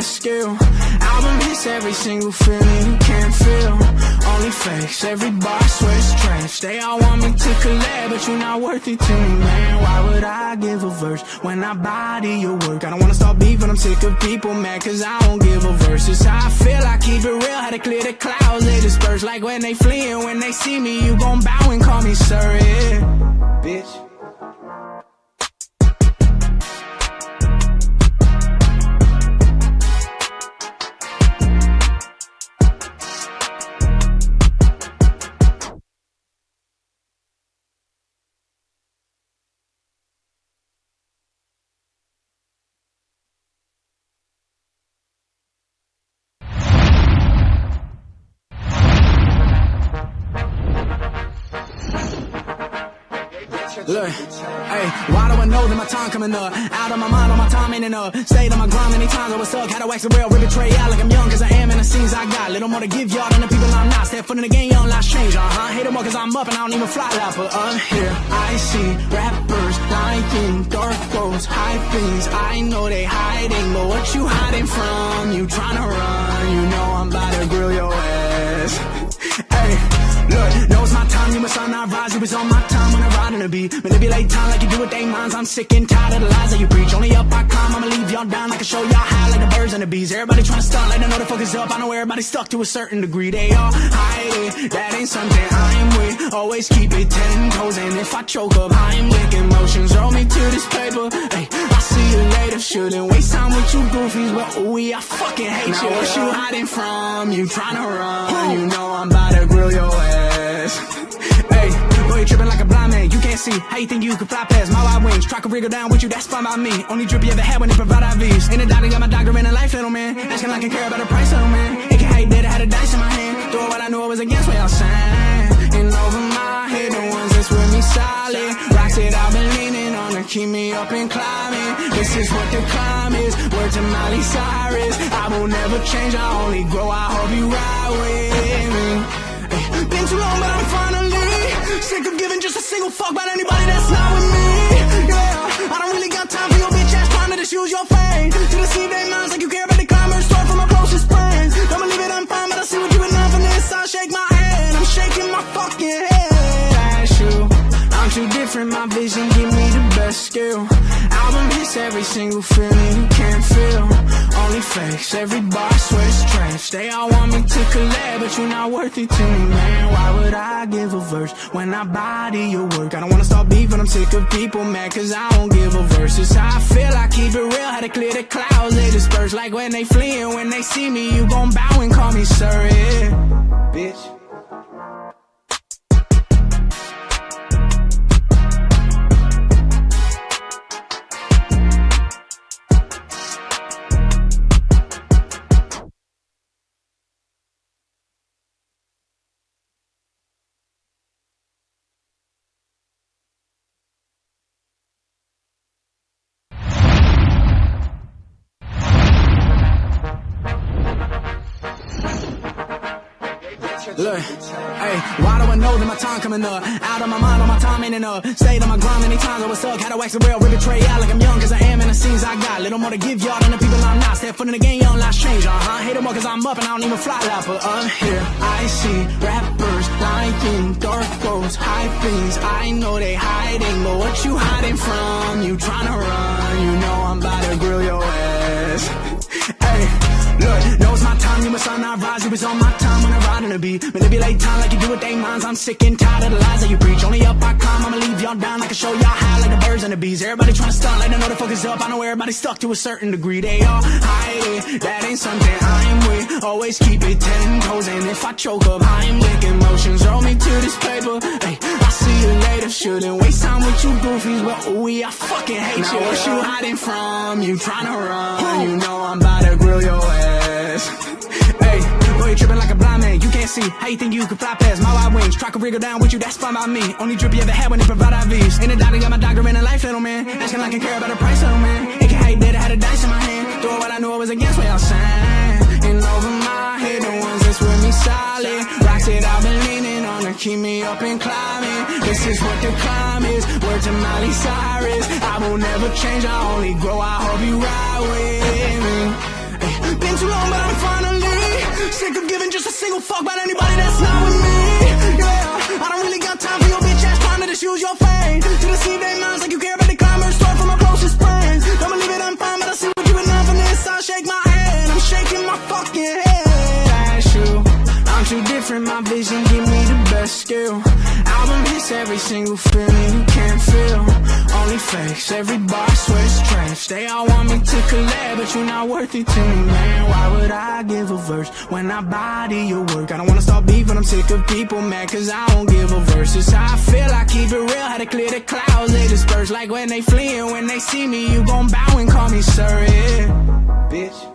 best skill. Album hits every single feeling you can't feel. Only fakes, every bar I swear it's trash. They all want me to collab, but you're not worth it to me, man. Why would I give a verse when I body your work? I don't wanna start beef, but I'm sick of people mad cause I don't give a verse. It's how I feel, I keep it real, how to clear the clouds, they disperse. Like when they flee and when they see me, you gon' bow and call me sir, yeah, bitch. Look, hey, why do I know that my time coming up? Out of my mind, on my time ain't enough. Stayed on my grind many times, I was stuck. Had to wax the rail, rip it tray out like I'm young, cause I am in the scenes I got. Little more to give y'all than the people I'm not. Step foot in the game, young lives change, hate them more cause I'm up and I don't even fly loud. But up here, I see rappers liking dark clothes, high things. I know they hiding, but what you hiding from? You tryna run, you know I'm about to grill your ass. Hey, look, knows my time, you must not rise. You was on my time when I ride in the beat. Manipulate time like you do with they minds. I'm sick and tired of the lies that you preach. Only up I climb, I'ma leave y'all down. I can show y'all high like the birds and the bees. Everybody tryna stunt like they know the focus up. I know everybody's stuck to a certain degree. They all hide it, that ain't something I'm with. Always keep it 10 toes, and if I choke up, I'm licking motions. Roll me to this paper, hey, I'll see you later. Shouldn't waste time with you goofies, but ooh, I fucking hate you. What you hiding from? You tryna run, you know I'm about to grill your ass. Hey, boy, you tripping like a blind man. You can't see how you think you could fly past my wide wings. Try to wriggle down with you, that's fine by me. Only drip you ever had when they provide IVs. In the doctor, got my doctor in a life, little man. Asking like I care about the price, little man. It can hate that I had a dice in my hand. Doing what I knew I was against what y'all saying. And over my head, the ones that's with me solid. Rocks that I've been leaning on to keep me up and climbing. This is what the climb is. Word to Miley Cyrus. I will never change, I only grow. I hope you ride with me. Been too long, but I'm finally sick of giving just a single fuck about anybody that's not with me. Yeah, I don't really got time for your bitch ass trying to just use your fame to deceive their minds like you care about the climbers. Start from my closest friends. Don't believe it, I'm fine, but I see what you enough for this. I shake my head, I'm shaking my fucking head. That's you, I'm too different, my vision give me the best skill. Album hits every single feeling you can't feel. Only fakes, every bar I swear it's trash. They all want me to collab, but you're not worth it to me, man. Why would I give a verse when I body your work? I don't wanna start beef, but I'm sick of people mad cause I don't give a verse. It's how I feel, I keep it real, how to clear the clouds, they disperse. Like when they flee and when they see me, you gon' bow and call me sir, yeah, bitch. Look, hey, why do I know that my time coming up? Out of my mind, on my time ain't enough. Stayed on my grind many times, I was stuck. Had to wax the rail, rip it tray out like I'm young, cause I am in the scenes I got. Little more to give y'all than the people I'm not. Step foot in the game, young lives change, hate them more cause I'm up and I don't even fly loud. But up here, I see rappers liking dark clothes, high things. I know they hiding, but what you hiding from? You tryna run, you know I'm about to grill your ass. Hey, look, knows my time, you must not rise. You was on my time when I ride in the beat. Manipulate time like you do with they minds. I'm sick and tired of the lies that you preach. Only up I climb, I'ma leave y'all down. I can show y'all high like the birds and the bees. Everybody tryna stunt like they know the focus up. I know everybody's stuck to a certain degree. They all hide it, that ain't something I'm with. Always keep it 10 toes, and if I choke up, I'm licking motions. Roll me to this paper, hey, I'll see you later. Shouldn't waste time with you goofies, but ooh, I fucking hate you. What you hiding from? You tryna run, you know I'm about to grill your ass. Hey, boy, you tripping like a blind man. You can't see how you think you could fly past my wide wings. Try to wriggle down with you, that's fine by me. Only drip you ever had when they provide IVs. In the doctor, got my doctor in a life, little man. Asking like I care about the price, little man. It can hate that I had a dice in my hand. Doing what I knew I was against what y'all saying. And over my head, the ones that's with me solid. Rocks that I've been leaning on to keep me up and climbing. This is what the climb is. Word to Miley Cyrus. I will never change, I only grow. I hope you ride with me. sick of giving just a single fuck about anybody that's not with me. Yeah, I don't really got time for your bitch ass trying to just use your fame to deceive their minds like you care about the commerce store from my closest friends. Don't believe it, I'm fine, but I see what you've been done for this. I shake my head, I'm shaking my fucking head. Ask you, I'm too different, my vision give me the best skill. Album hits every single feeling you can't feel. Only fakes, every bar swear it's trash. They all want me to collab, but you're not worth it to me, man. Why would I give a verse when I body your work? I don't wanna start beef, but I'm sick of people mad cause I don't give a verse. It's how I feel, I keep it real, had to clear the clouds, they disperse. Like when they flee and when they see me, you gon' bow and call me sir, yeah. Bitch.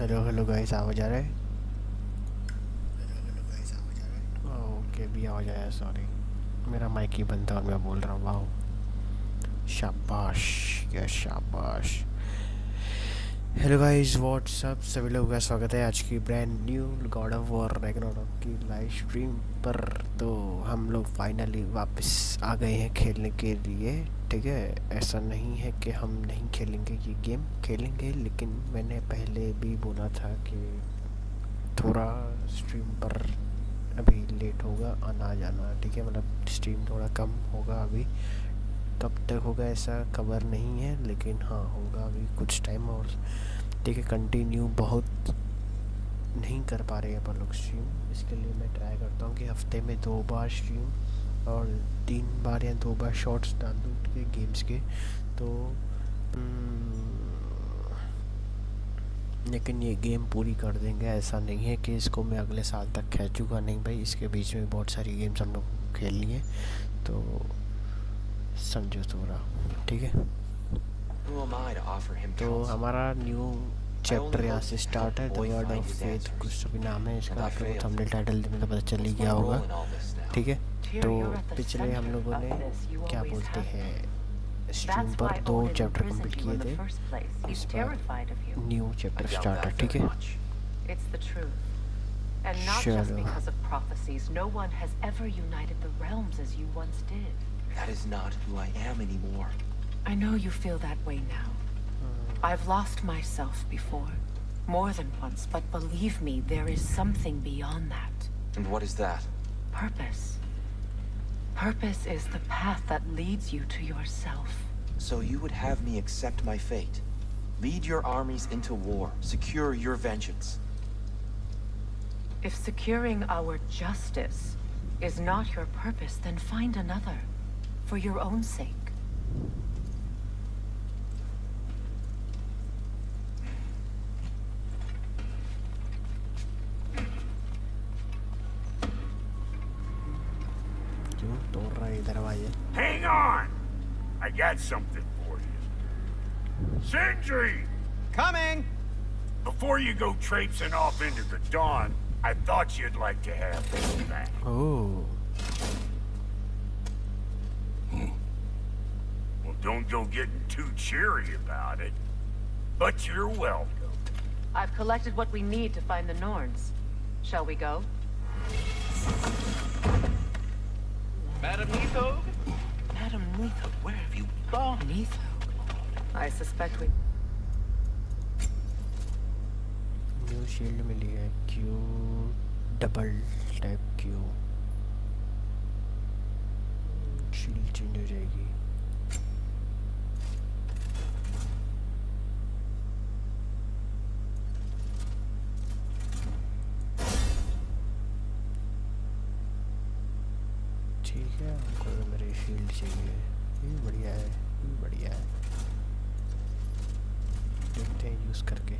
Hello guys, आवाज आ रहा है? Okay, भी आवाज आया। Sorry, मेरा mic ही बंद था और मैं बोल रहा हूँ। वाह, शाबाश, क्या शाबाश। हेलो गाइस, व्हाट्सअप, सभी लोगों का स्वागत है आज की brand new God of war Ragnarok की लाइव स्ट्रीम पर। तो हम लोग फाइनली वापस आ गए हैं खेलने के लिए, ठीक है। ऐसा नहीं है कि हम नहीं खेलेंगे, ये गेम खेलेंगे, लेकिन मैंने पहले भी बोला था कि थोड़ा स्ट्रीम पर अभी लेट होगा आना जाना, ठीक है। मतलब स्ट्रीम थोड़ा कम होगा अभी, कब तक होगा ऐसा खबर नहीं है, लेकिन हाँ होगा अभी कुछ टाइम और, ठीक है। कंटिन्यू बहुत नहीं कर पा रहे अपन लोग स्ट्रीम, इसके लिए मैं ट्राई करता हूँ कि हफ्ते में 2 बार स्ट्रीम और 3 बार या 2 बार शॉर्ट्स डाल दूँ के गेम्स के। तो लेकिन ये गेम पूरी कर देंगे, ऐसा नहीं है कि इसको मैं अगले साल तक खींचूंगा, नहीं भाई। इसके बीच में बहुत सारी गेम्स हम लोग खेलनी है, तो समझो थोड़ा, ठीक है। तो हमारा न्यू चैप्टर यहाँ से स्टार्ट है, द वर्ड ऑफ फेथ कुछ भी नाम है इसका। आप लोगों को थंबनेल टाइटल में तो पता चल ही गया होगा, ठीक है। तो पिछले हम लोगों ने क्या बोलते हैं स्ट्रीम पर 2 चैप्टर कंप्लीट किए थे, इस बार न्यू चैप्टर स्टार्ट है, ठीक है। And not just because of prophecies, no one has ever united the realms as you once did. That is not who I am anymore. I know you feel that way now. I've lost myself before, more than once, but believe me, there is something beyond that. And what is that? Purpose. Purpose is the path that leads you to yourself. So you would have me accept my fate, lead your armies into war, secure your vengeance. If securing our justice is not your purpose, then find another, for your own sake. क्यों तोड़ रहा है दरवाजे? Hang on! I got something for you. Sindri! Coming! Before you go traipsing off into the dawn, I thought you'd like to have this back. Oh. Well, don't go getting too cheery about it. But you're welcome. I've collected what we need to find the Norns. Shall we go? Madam Neatho? Madam Neatho, where have you gone? Neatho? I suspect we... new shield मिली है, Q double type Q, shield change हो जाएगी। ठीक है, हमको तो मेरी shield चाहिए। ये बढ़िया है, ये बढ़िया है। देखते हैं यूज़ करके।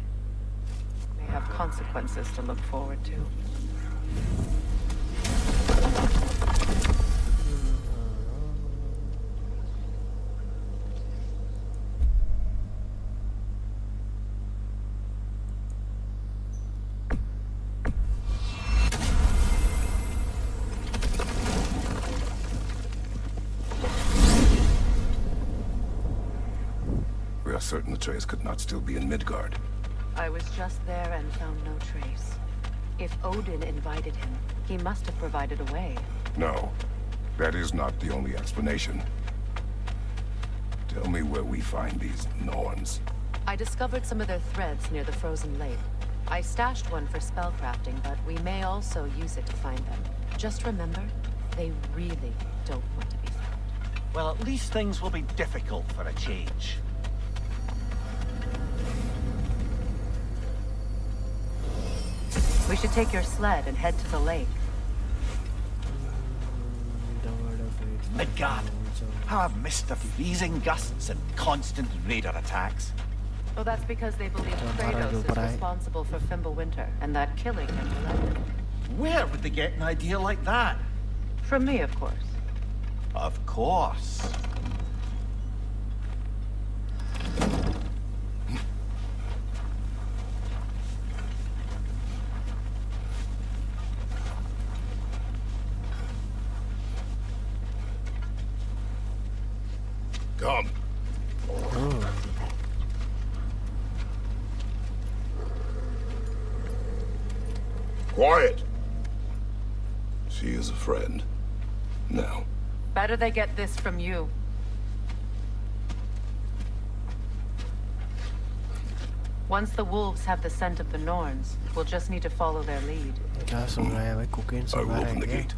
May have consequences to look forward to. We are certain the trace could not still be in Midgard. I was just there and found no trace. If Odin invited him, he must have provided a way. No, that is not the only explanation. Tell me where we find these Norns. I discovered some of their threads near the frozen lake. I stashed one for spellcrafting, but we may also use it to find them. Just remember, they really don't want to be found. Well, at least things will be difficult for a change. We should take your sled and head to the lake. Midgard. How I've missed the freezing gusts and constant raider attacks. Well, that's because they believe Kratos is responsible for Fimbulwinter, and that killing him will end it. Where would they get an idea like that? From me, of course. Of course. Come. Quiet. She is a friend. Now. Better they get this from you. Once the wolves have the scent of the Norns, we'll just need to follow their lead. क्या सुन रहा है भाई? Cocaine I soon will रहा है open the क्या? gate.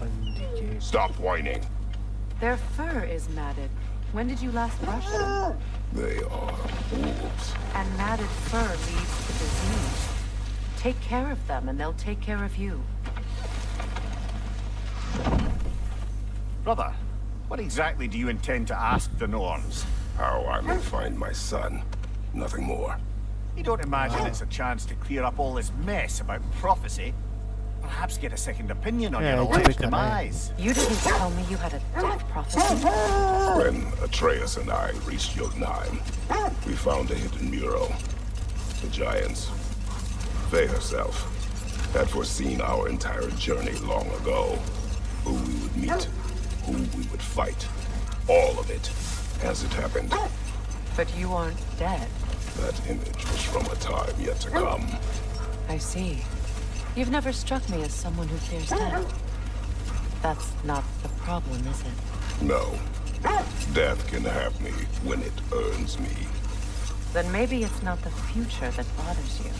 Open the gate. Stop whining. Their fur is matted. When did you last brush them? They are wolves. And matted fur leads to disease. Take care of them, and they'll take care of you. Brother, what exactly do you intend to ask the Norns? How I may find my son. Nothing more. You don't imagine it's a chance to clear up all this mess about prophecy? Perhaps get a second opinion on Yeah, your it's alleged quicker, right? demise. You didn't tell me you had a death prophecy. When Atreus and I reached Jotunheim, we found a hidden mural. The giants, Faye herself, had foreseen our entire journey long ago. Who we would meet, who we would fight. All of it, as it happened. But you aren't dead. That image was from a time yet to come. I see. You've never struck me as someone who fears death. That's not the problem, is it? No. Death can have me when it earns me. Then maybe it's not the future that bothers you.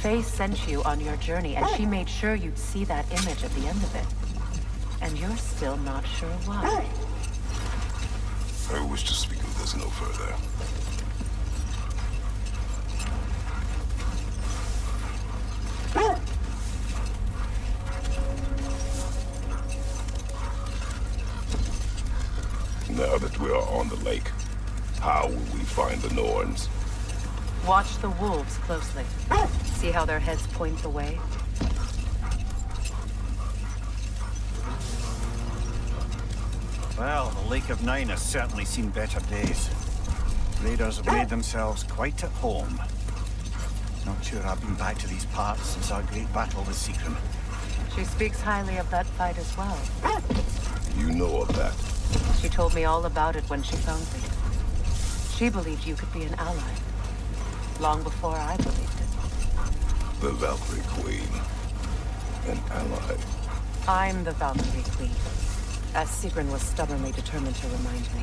Faye sent you on your journey, and she made sure you'd see that image at the end of it. And you're still not sure why. I wish to speak of this no further. Now that we are on the lake, how will we find the Norns? Watch the wolves closely. See how their heads point the way? Well, the Lake of Nine has certainly seen better days. Raiders have made themselves quite at home. Not sure I've been back to these parts since our great battle with Secret. She speaks highly of that fight as well. You know of that. She told me all about it when she found me. She believed you could be an ally. Long before I believed it. The Valkyrie Queen. An ally. I'm the Valkyrie Queen. As Sigrun was stubbornly determined to remind me.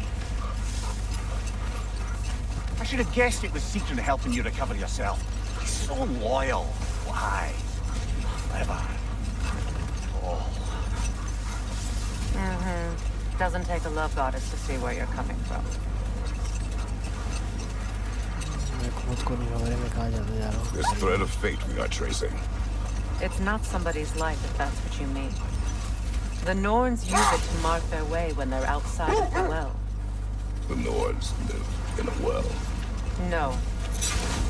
I should have guessed it was Secret helping you recover yourself. He's so loyal. Why? Clever. Oh. Doesn't take a love goddess to see where you're coming from. This thread of fate we are tracing. It's not somebody's life, if that's what you mean. The Norns use it to mark their way when they're outside of the well. The Nords live in a well. No.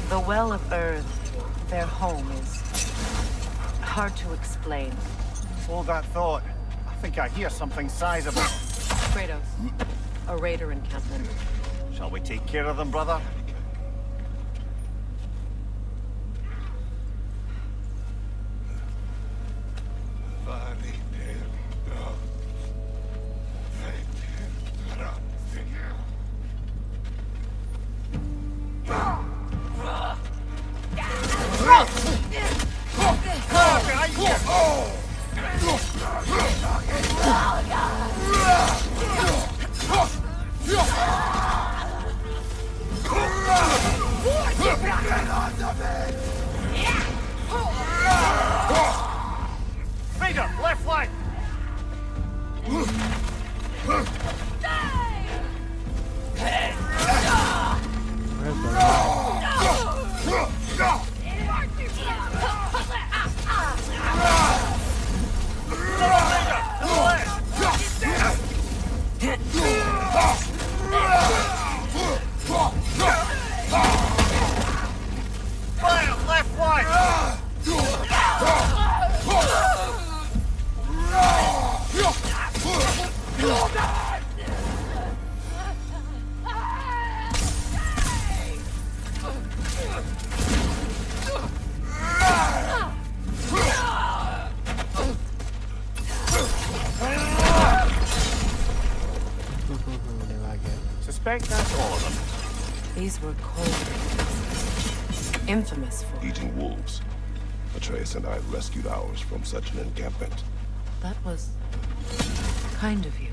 The Well of Earth, their home, is hard to explain. Hold that thought. I think I hear something sizable. Kratos, a raider encampment. Shall we take care of them, brother? Raider, left flank! Fire, left flank! Suspect that's all of them. These were cold raiders. Infamous for... Eating wolves. Atreus and I rescued ours from such an encampment. That was... kind of you.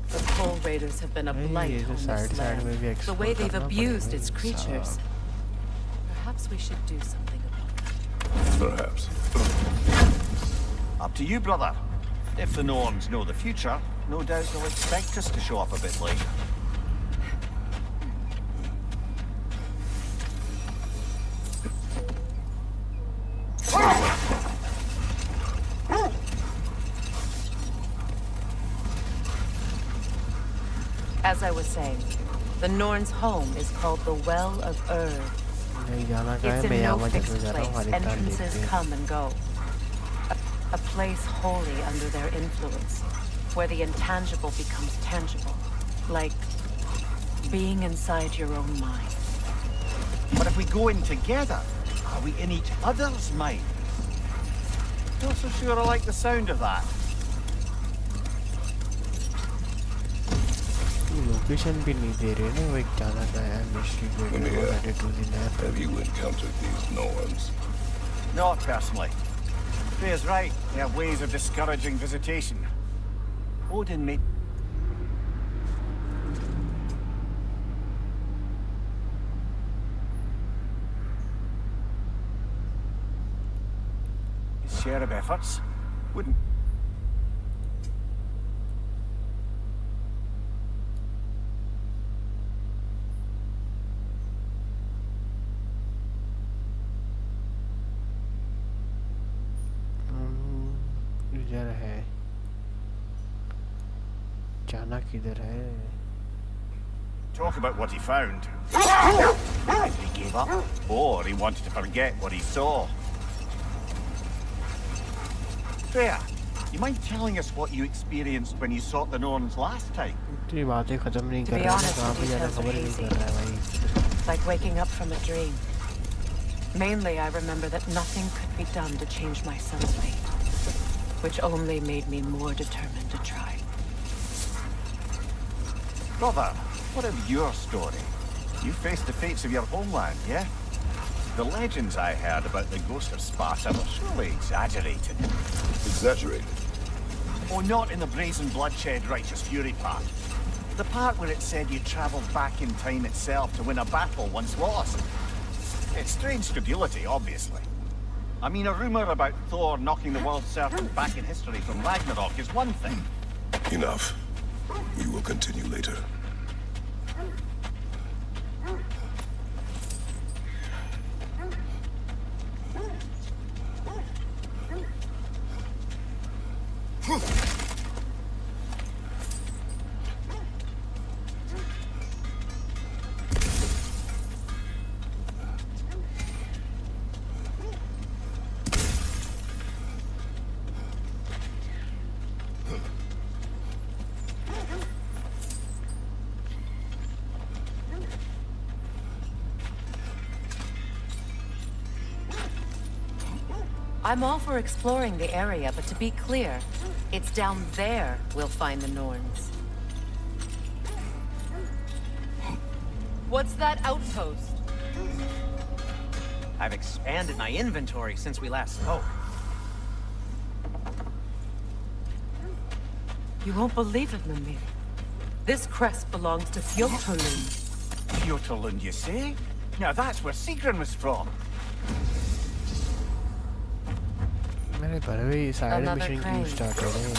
The Coal Raiders have been a blight on this land. The way they've abused its creatures. Perhaps we should do something about that. Perhaps. Up to you, brother. If the Norns know the future, no doubt they'll expect us to show up a bit late. As I was saying, the Norns' home is called the Well of Earth. It's in no fixed place. Entrances come and go. A place wholly under their influence, where the intangible becomes tangible. Like being inside your own mind. But if we go in together, are we in each other's mind? Not so sure I like the sound of that. Location भी नहीं दे रहे ना वो एक जाना का है mystery को Have you encountered these Norns? Not personally. Freya's right. They have ways of discouraging visitation. Odin made... his share of efforts. Wouldn't... इधर है जाना किधर है Talk about what he found. Either he gave up, or he wanted to forget what he saw. Freya, you mind telling us what you experienced when you sought the Norns last time? To be honest, the details are hazy. Like waking up from a dream. Mainly, I remember that nothing could be done to change my son's fate. Which only made me more determined to try. Brother, what of your story? You faced the fates of your homeland, yeah? The legends I heard about the ghost of Sparta were surely exaggerated. Exaggerated? Oh, not in the brazen bloodshed righteous fury part. The part where it said you travelled back in time itself to win a battle once lost. It's strange credulity, obviously. I mean, a rumor about Thor knocking the world serpent back in history from Ragnarok is one thing. Enough. We will continue later. I'm all for exploring the area, but to be clear, it's down there we'll find the Norns. What's that outpost? I've expanded my inventory since we last spoke. You won't believe it, Mimir. This crest belongs to Fjotorlund. Fjotorlund, you say? Now that's where Sigrun was from. मेरे पर भी side Another mission क्यों crane. Start हो गए?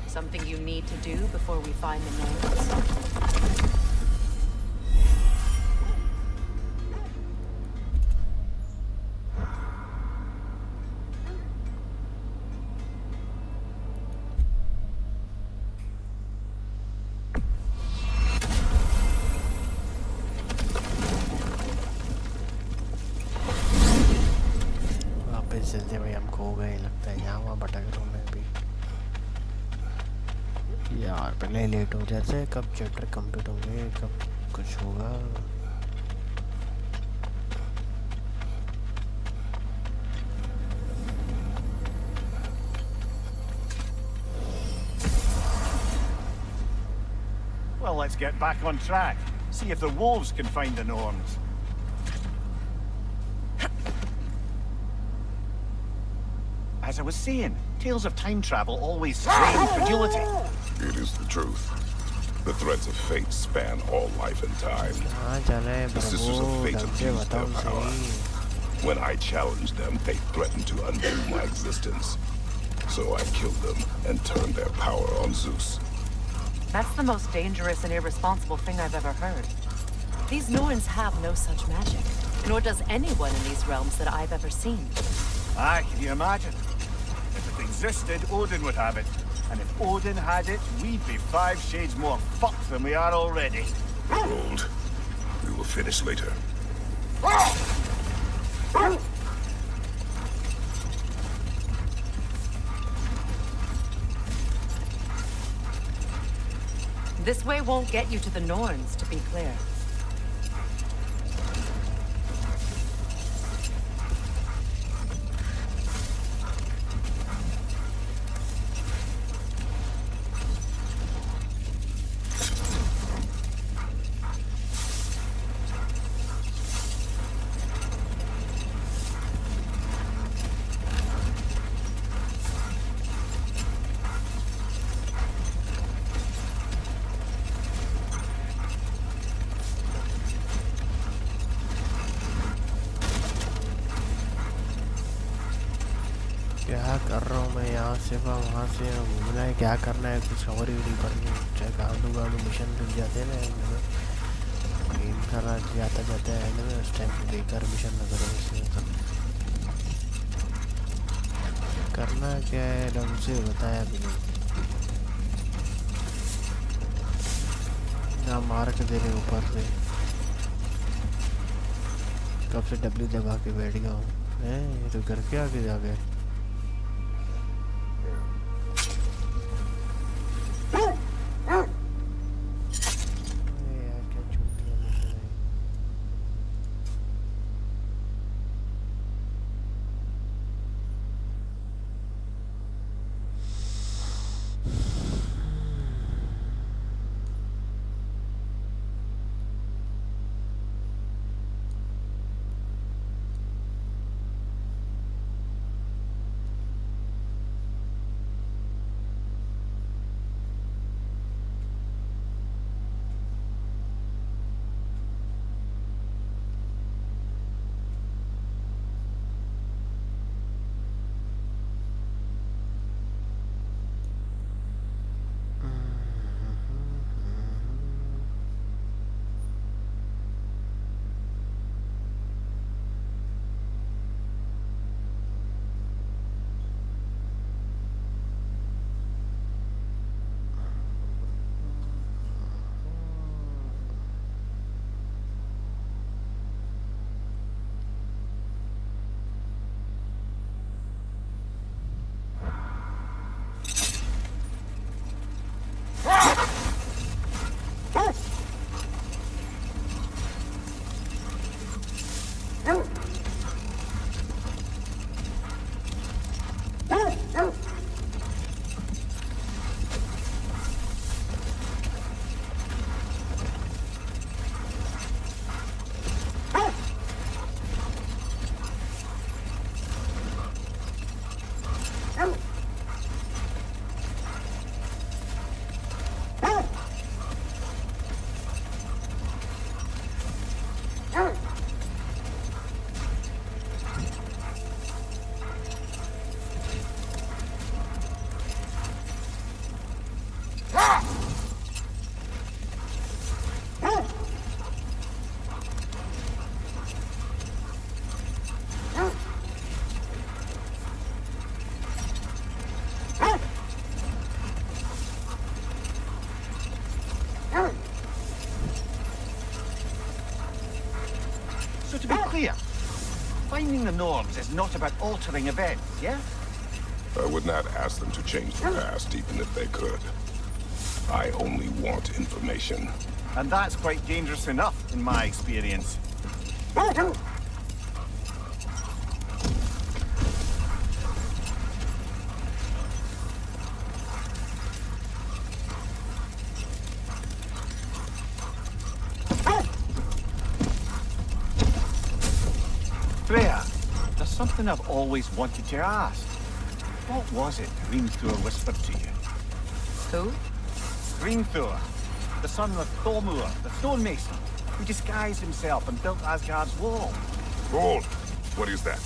Something you need to do before we find the Norns? वापस जल्दी भाई हम खो गए लगता है यहाँ वहाँ भटक रहा हूँ मैं भी यार पहले लेट हो जाते हैं कब चैप्टर कंप्लीट होंगे कब कुछ होगा Well, let's get back on track. See if the wolves can find the Norns. As I was saying, tales of time travel always strain credulity. It is the truth. The threads of fate span all life and time. कहाँ चले The Sisters of Prabhu Fate ढंग से abused their बताओ power. सही When I challenged them, they threatened to undo my existence. So I killed them and turned their power on Zeus. That's the most dangerous and irresponsible thing I've ever heard. These Norns have no such magic, nor does anyone in these realms that I've ever seen. Aye, can you imagine? If it existed, Odin would have it. And if Odin had it, we'd be 5 shades more fucked than we are already. Hold. We will finish later. This way won't get you to the Norns, to be clear. क्या कर रहा हूँ मैं यहाँ से वहाँ से घूमना है क्या करना है कुछ खबर ही नहीं पड़नी चाहे गाड़ू गाड़ू मिशन मिल जाते हैं ना गेम करा जाता जाता है ना उस टाइम पे बेकार मिशन न करो इसमें तो करना क्या है ढंग से बताया भी नहीं ना मार के दे रहे ऊपर से कब से डब्ल्यू दबा के बैठ गया हूँ ये तो घर के आगे जा गए clear. Finding the norms is not about altering events, yeah? I would not ask them to change the past, even if they could. I only want information. And that's quite dangerous enough, in my experience. Freya, there's something I've always wanted to ask. What was it Hrimthur whispered to you? Who? Hrimthur, the son of Thormur, the stonemason, who disguised himself and built Asgard's wall. Hold! What is that?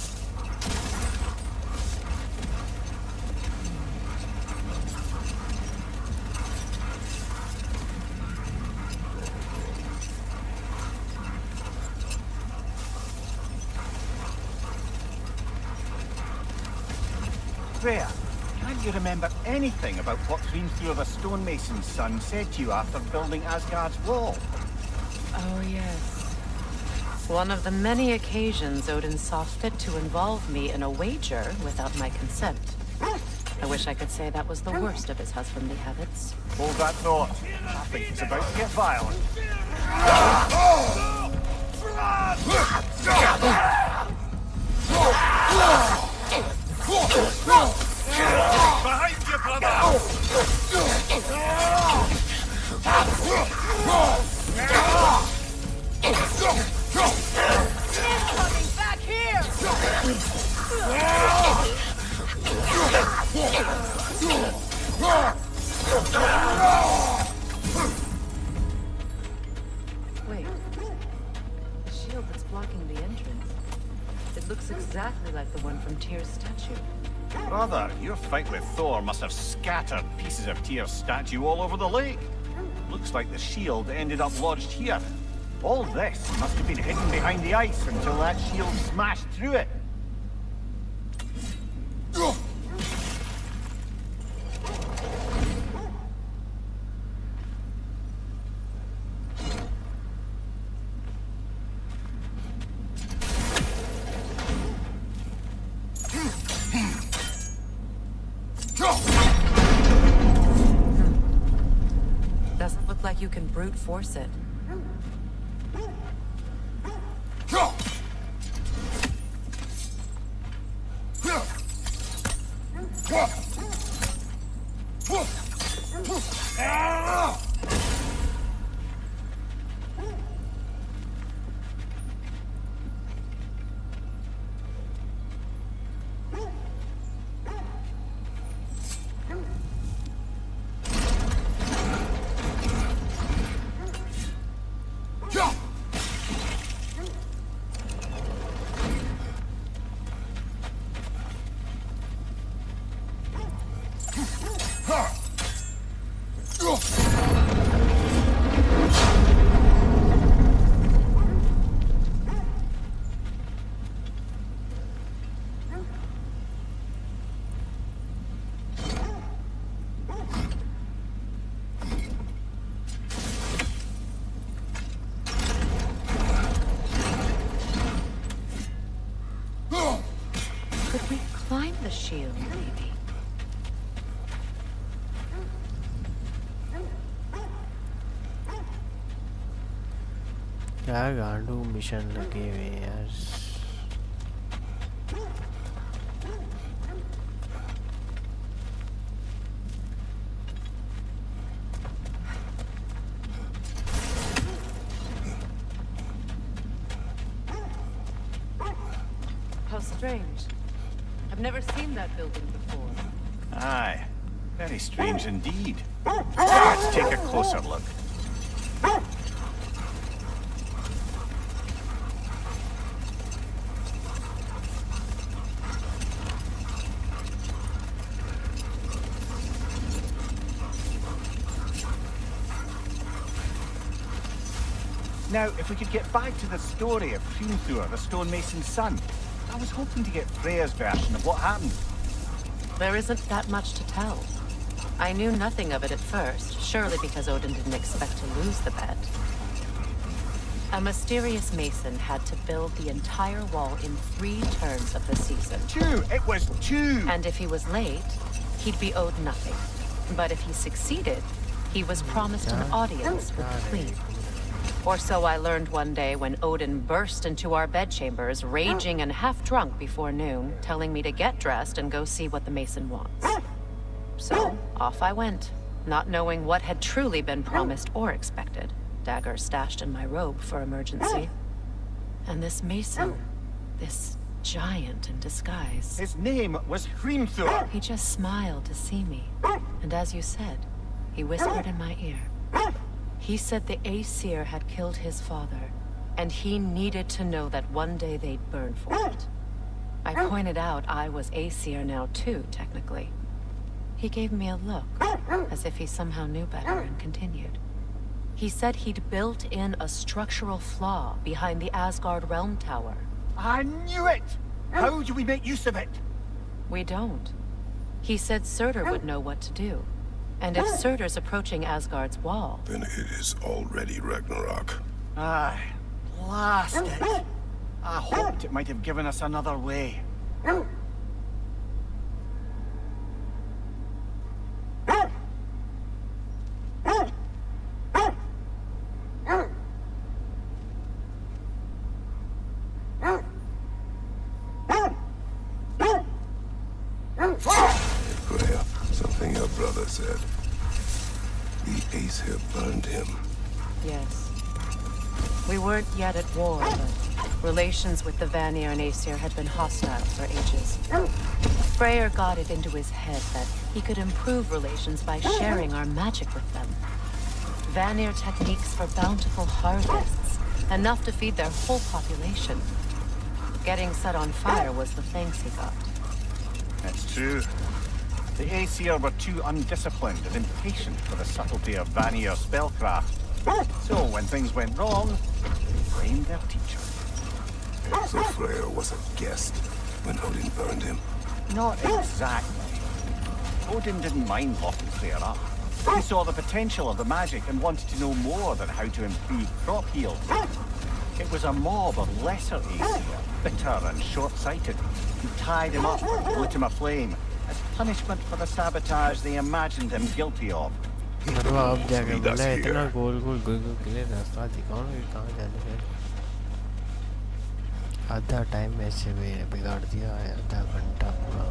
Freya, can't you remember anything about what Hrimthur the stonemason's son said to you after building Asgard's wall? Oh, yes. One of the many occasions Odin saw fit to involve me in a wager without my consent. I wish I could say that was the worst of his husbandly habits. Hold that thought. I think it's about to get violent. Behind you, brother! Coming back here! Wait. The shield that's blocking the entrance. It looks exactly like the one from Tyr's statue. Brother, your fight with Thor must have scattered pieces of Tyr's statue all over the lake. Looks like the shield ended up lodged here. All this must have been hidden behind the ice until that shield smashed through it. Doesn't look like you can brute force it. Could we climb the shield, maybe? क्या गांडू mission लगे हुए हैं यार. How strange. I've never seen that building before. Aye, very strange indeed. Let's take a closer look. Now, if we could get back to the story of Hrimthur, the stonemason's son, I was hoping to get Freya's version of what happened. There isn't that much to tell. I knew nothing of it at first, surely because Odin didn't expect to lose the bet. A mysterious mason had to build the entire wall in 3 turns of the season. 2! It was 2! And if he was late, he'd be owed nothing. But if he succeeded, he was promised an audience with the queen. Or so I learned one day when Odin burst into our bedchambers, raging and half-drunk before noon, telling me to get dressed and go see what the mason wants. So, off I went, not knowing what had truly been promised or expected. Dagger stashed in my robe for emergency. And this mason, this giant in disguise. His name was Hrimthur. He just smiled to see me. And as you said, he whispered in my ear. He said the Aesir had killed his father, and he needed to know that one day they'd burn for it. I pointed out I was Aesir now too, technically. He gave me a look, as if he somehow knew better, and continued. He said he'd built in a structural flaw behind the Asgard Realm Tower. I knew it! How do we make use of it? We don't. He said Surtur would know what to do. And if Surtur's approaching Asgard's wall... Then it is already Ragnarok. Aye, blast it. I hoped it might have given us another way. Freya, something your brother said. The Aesir burned him. Yes. We weren't yet at war, but relations with the Vanir and Aesir had been hostile for ages. Freyr got it into his head that he could improve relations by sharing our magic with them. Vanir techniques for bountiful harvests, enough to feed their whole population. Getting set on fire was the thanks he got. It's true. The Aesir were too undisciplined and impatient for the subtlety of Vanir spellcraft. So when things went wrong, they blamed their teacher. So Freya was a guest when Odin burned him. Not exactly. Odin didn't mind locking Freya up. He saw the potential of the magic and wanted to know more than how to improve crop yield. It was a mob of lesser Aesir, bitter and short-sighted, who tied him up and lit him aflame as punishment for the sabotage they imagined him guilty of. मतलब अब जाके बोला इतना गोल गोल गोल गोल के लिए रास्ता दिखाओ ना, कहाँ जाने का। आधा टाइम ऐसे बिगाड़ दिया, आधा घंटा पूरा।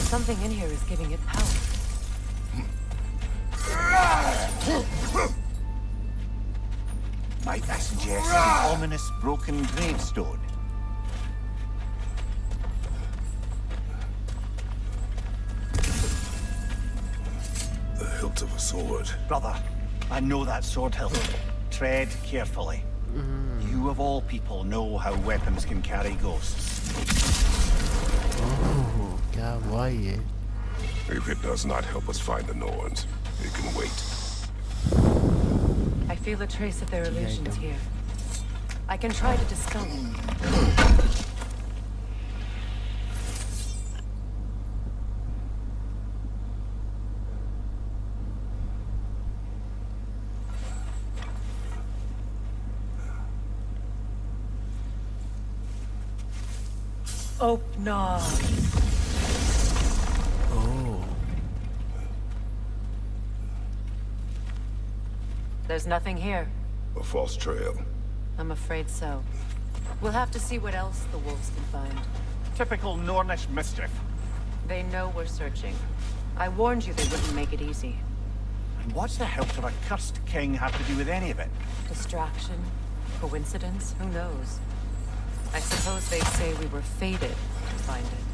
Something in here is giving it power. Might I suggest the ominous broken gravestone? The hilt of a sword. Brother, I know that sword hilt. Tread carefully. You of all people know how weapons can carry ghosts. ओह क्या हुआ ये? If it does not help us find the Norns, it can wait. I feel a trace of their illusions here. I can try to dispel them. Open. Oh. There's nothing here. A false trail. I'm afraid so. We'll have to see what else the wolves can find. Typical Nornish mischief. They know we're searching. I warned you they wouldn't make it easy. And what's the help of a cursed king have to do with any of it? Distraction? Coincidence? Who knows? I suppose they'd say we were fated to find it.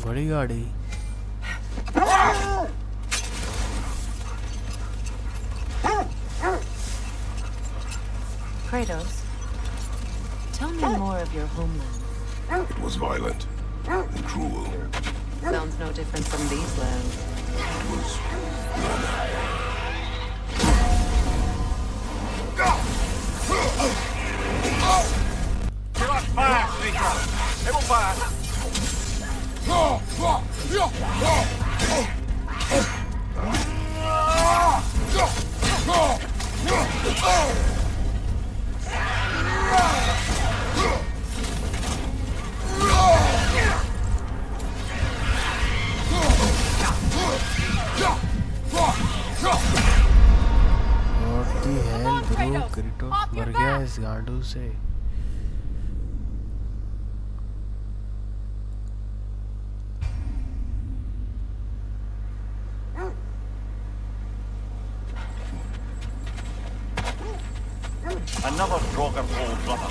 बड़ी गाड़ी Kratos, tell me more of your homeland. It was violent and cruel. Sounds no different from these lands. It was Get on fire, Kratos! It will fire! What the hell, bro? Kratos मर गया इस गांडू से. Another Draugr old brother.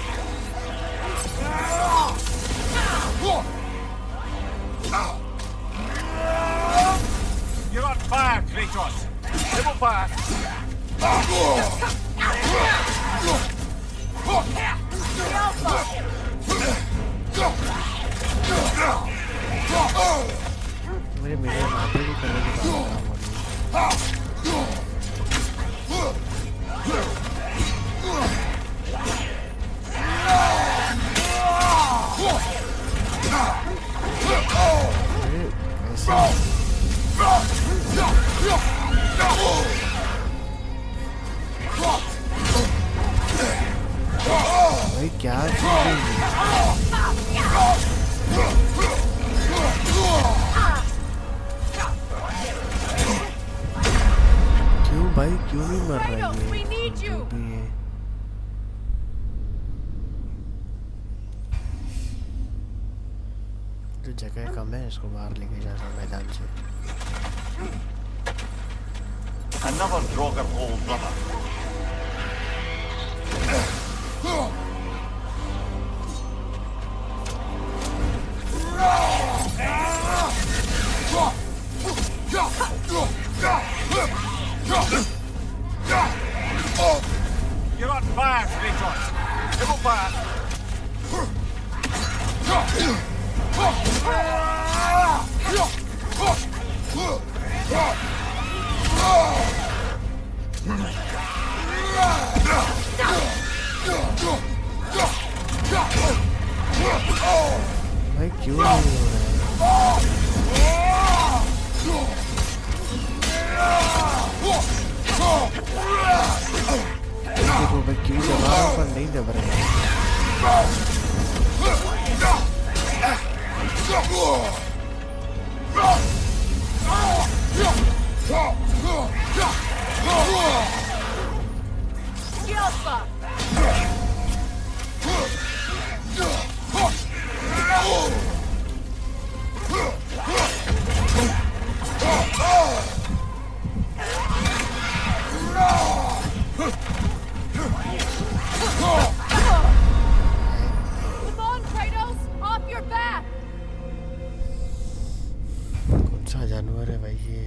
You're on fire, Kratos! It will fire! मेरे माथे की colour की बात भाई क्या क्यों भाई क्यों नहीं मर रहा है तो जगह कम है इसको बाहर लेके जाना मैदान से. Another Draugr old brother. You're on fire, Kratos! It will fire! भाई क्यों नहीं हो रहा है? देखो भाई क्यों दबा रहा पर नहीं दब रहा है. सा जानवर है भाई ये?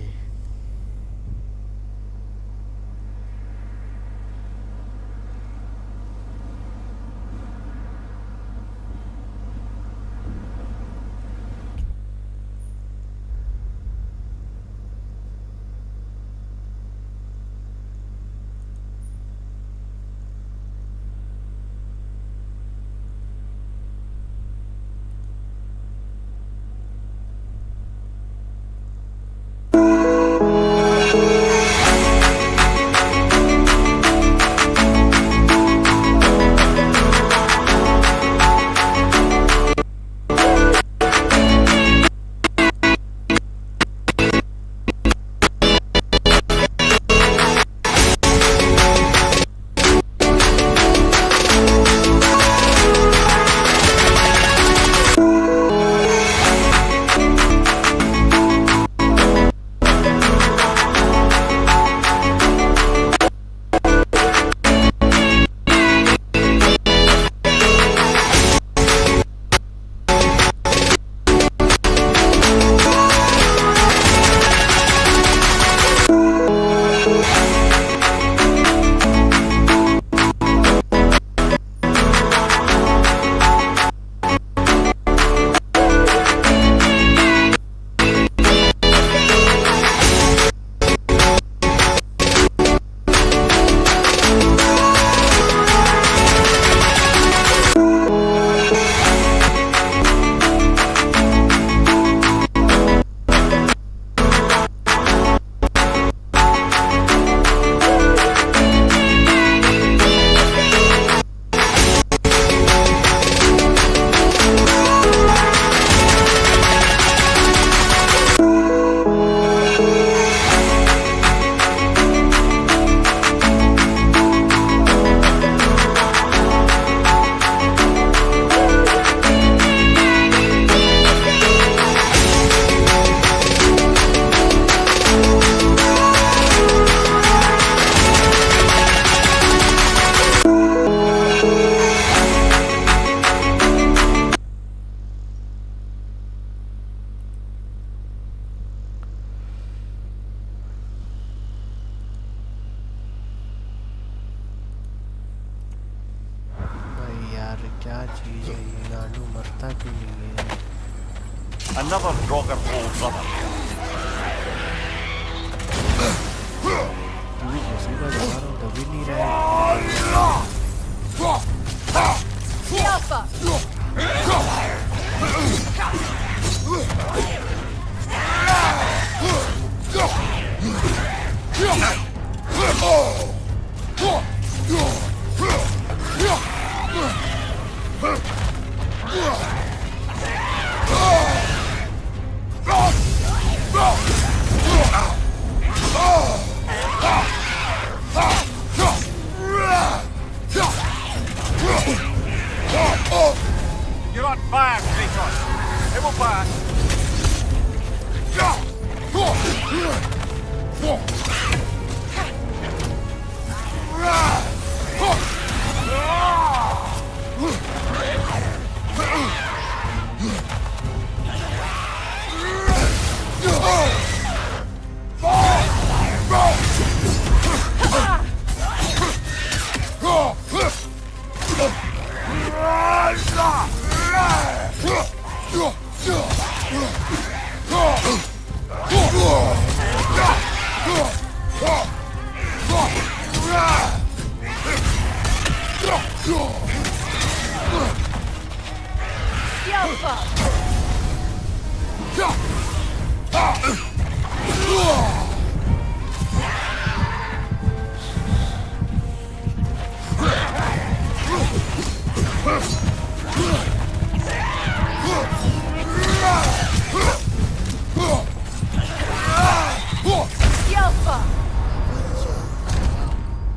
क्या चीज है ये? गांडू मरता क्यों नहीं है? Another grogger old brother. तू किसी का जा रहा दबी नहीं रहा You're on fire, Kratos. It will pass.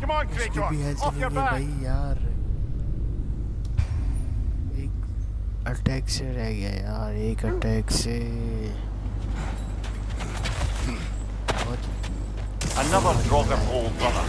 Come on, Kratos. Off your back. भाई यार एक अटैक से रह गया यार, एक अटैक से Another grogger old brother.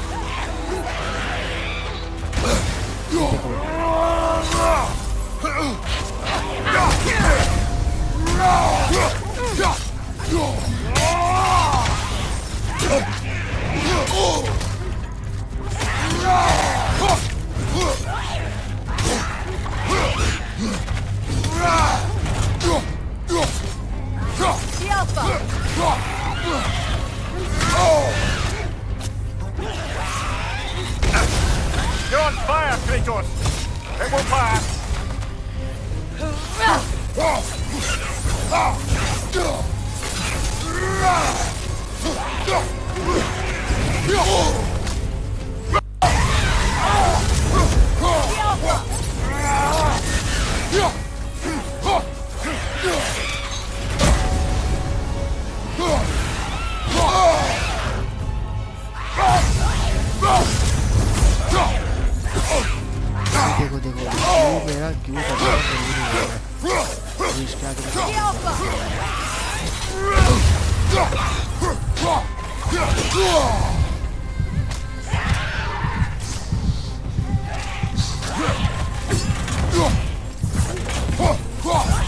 देखो देखो क्यों मेरा क्यों कर रहा है इसका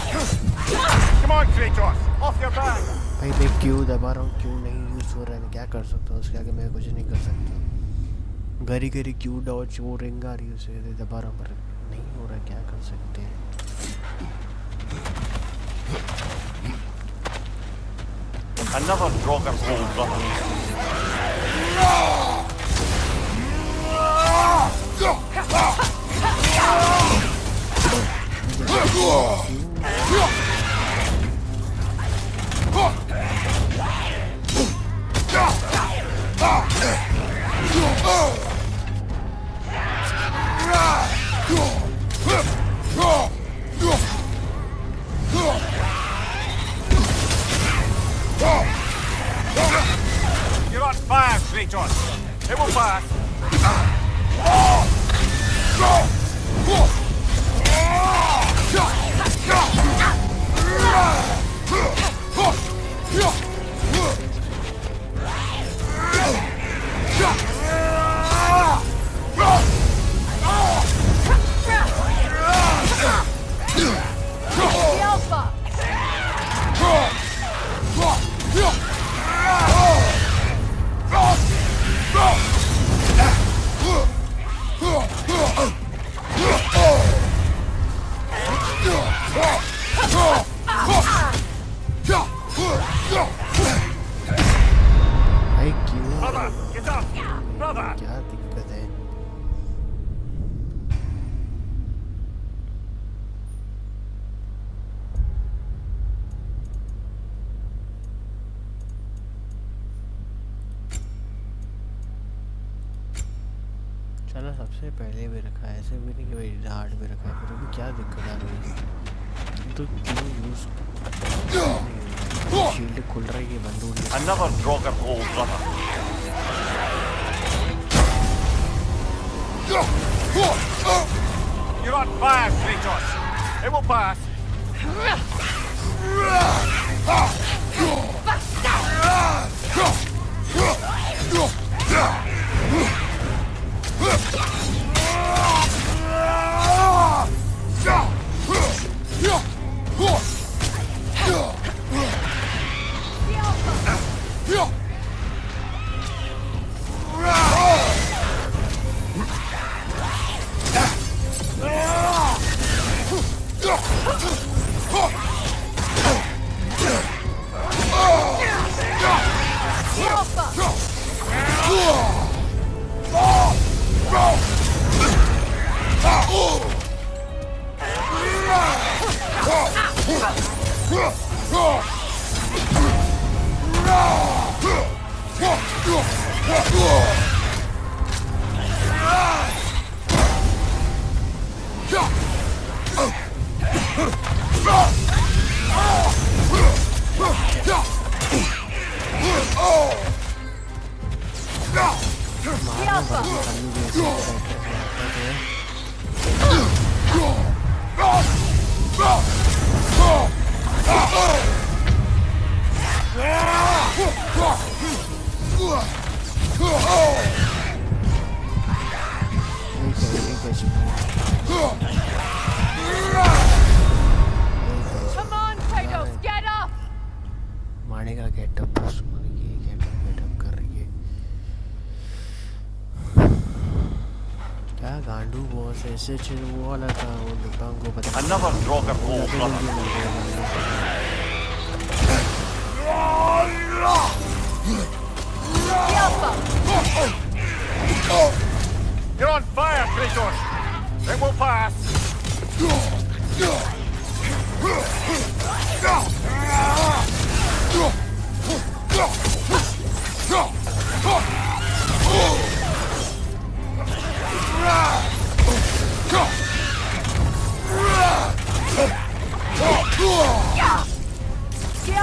Come on, Kratos! Off your back! भाई मैं क्यों दबा रहा हूँ क्यों नहीं यूज हो रहा है मैं क्या कर सकता हूँ उसके आगे मैं कुछ नहीं कर सकता गरी गरी क्यों डॉज वो रिंग आ रही है उसे दबा रहा हूँ पर नहीं हो रहा क्या कर सकते हैं Another Draugr hold button. You're on fire, Kratos. It will pass. भाई क्यों Brother, get up! Brother! क्या दिक्कत है चलो सबसे पहले भी रखा है ऐसे भी नहीं कि भाई हार्ड भी रखा है फिर भी क्या दिक्कत आ रही है तो क्यों यूज शील्ड खुल रही है बंदूक Another Draugr hold button. You're on fire, Kratos. It will pass. Come on, Kratos, get up! मारने का गेटअप ये गेटअप कर रही है क्या गांडू बॉस ऐसे वो वाला था वो दुकान को पता Another Draugr hold button. You're on fire, Kratos. It will pass.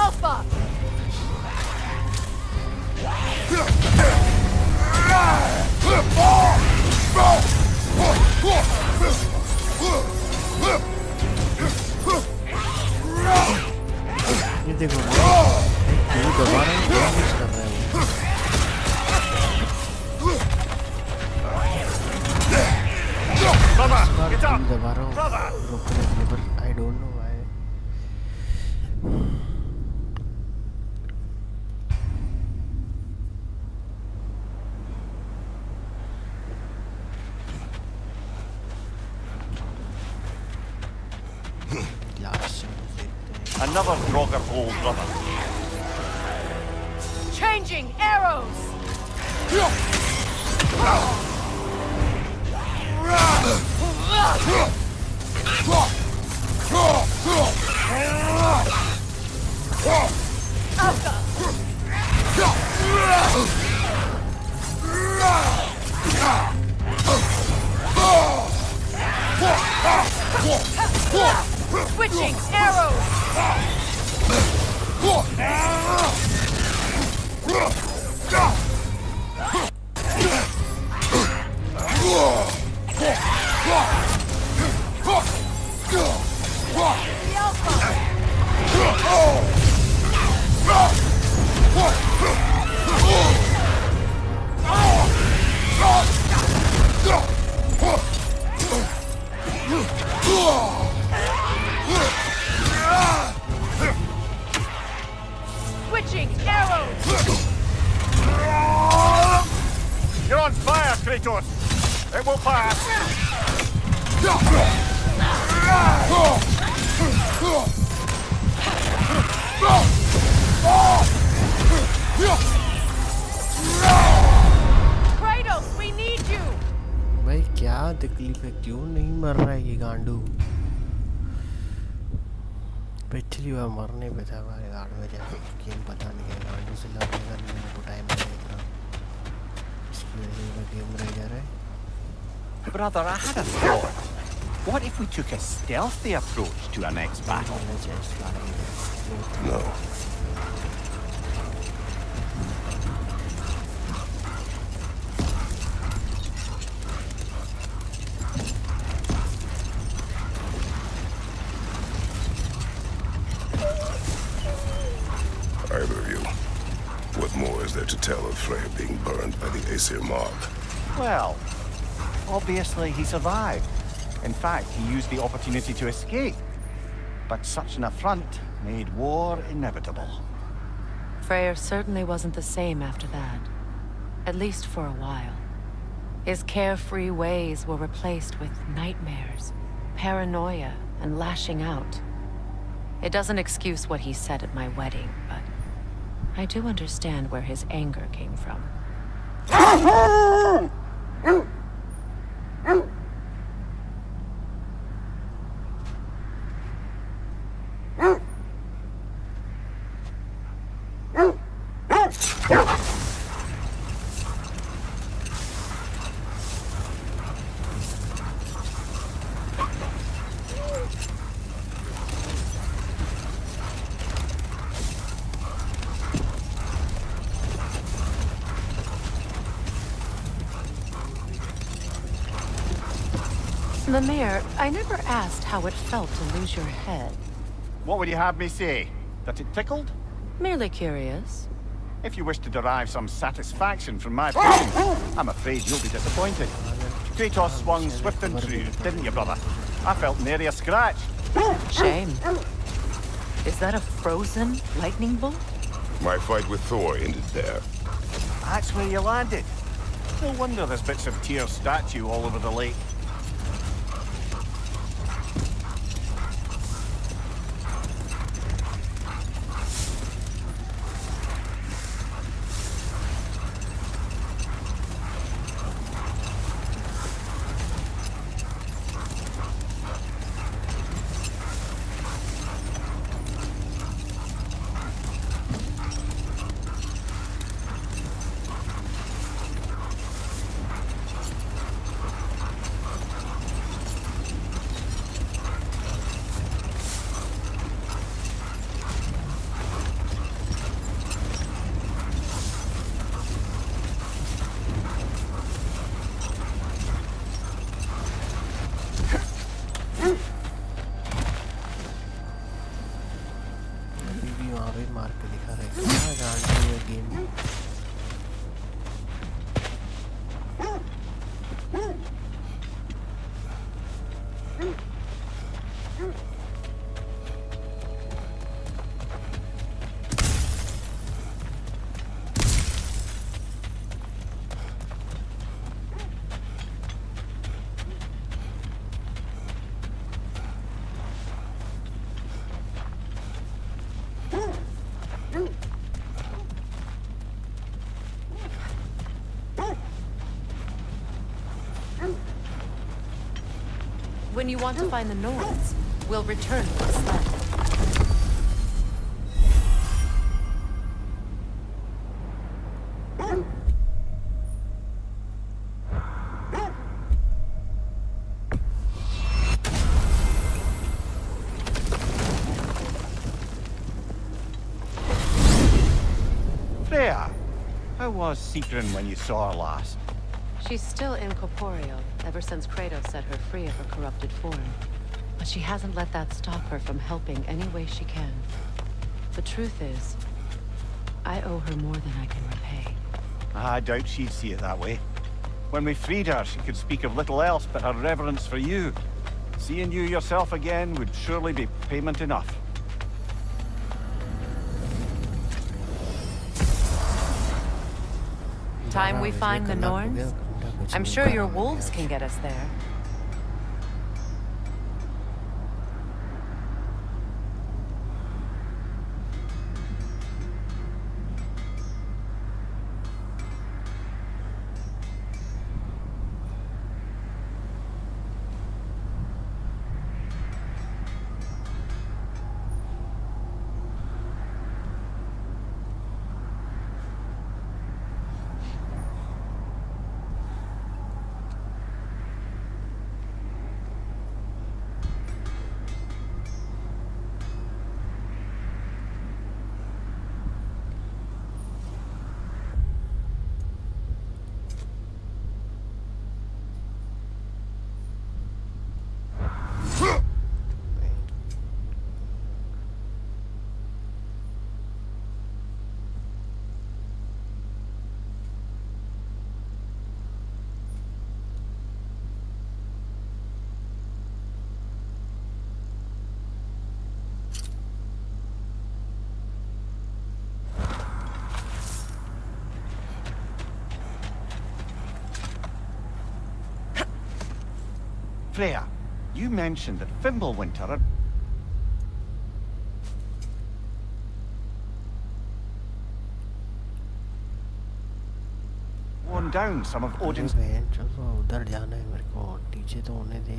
Alpha! ये देखो क्यों दबा रहा है, क्या कुछ कर रहा है वो। दबा रहा हूँ रोकने के लिए, पर I don't know why. Another grogger hole, brother. Changing arrows! Switching arrows! Switching arrows! You're on fire, Kratos! It will pass! Kratos, we need you! भाई क्या तकलीफ है, क्यों नहीं मर रहा है ये गांडू। पिछली बार मरने पे था भाई गांड में, जैसे गेम पता नहीं है गांडू से लड़ने का मेरे को टाइम लगेगा, इसकी वजह से मेरा गेम रह जा रहा है। Brother, I had a thought. What if we took a stealthy approach to our next battle? No. Either of you. What more is there to tell of Freya being burned by the Aesir mob? Well, obviously he survived. In fact, he used the opportunity to escape. But such an affront made war inevitable. Freyr certainly wasn't the same after that. At least for a while. His carefree ways were replaced with nightmares, paranoia, and lashing out. It doesn't excuse what he said at my wedding, but I do understand where his anger came from. The mayor, I never asked how it felt to lose your head. What would you have me say? That it tickled? Merely curious. If you wish to derive some satisfaction from my pain, I'm afraid you'll be disappointed. Kratos swung swift and true, didn't you, brother? I felt nary a scratch. Shame. Is that a frozen lightning bolt? My fight with Thor ended there. That's where you landed. No wonder there's bits of Tyr's statue all over the lake. के दिखा रहे हैं क्या जानते हैं game When you want to find the Nords, we'll return to the sled. Freya, how was Sigrun when you saw her last? She's still incorporeal, ever since Kratos set her free of her corrupted form. But she hasn't let that stop her from helping any way she can. The truth is, I owe her more than I can repay. I doubt she'd see it that way. When we freed her, she could speak of little else but her reverence for you. Seeing you yourself again would surely be payment enough. Time we find the Norns? I'm sure your wolves can get us there. Freya, you mentioned that Fimbulwinter had worn down some of Odin's... चलो उधर जाना है मेरे को नीचे तो होने दे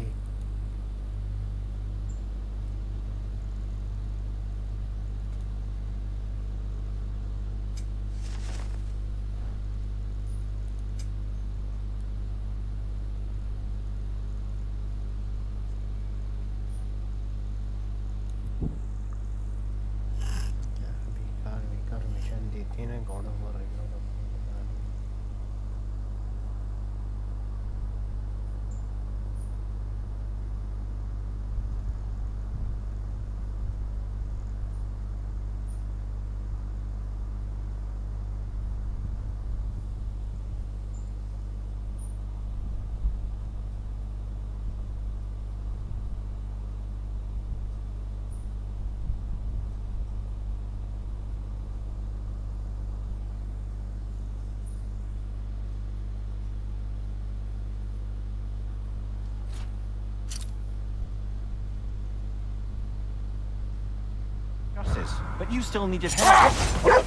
But you still needed help.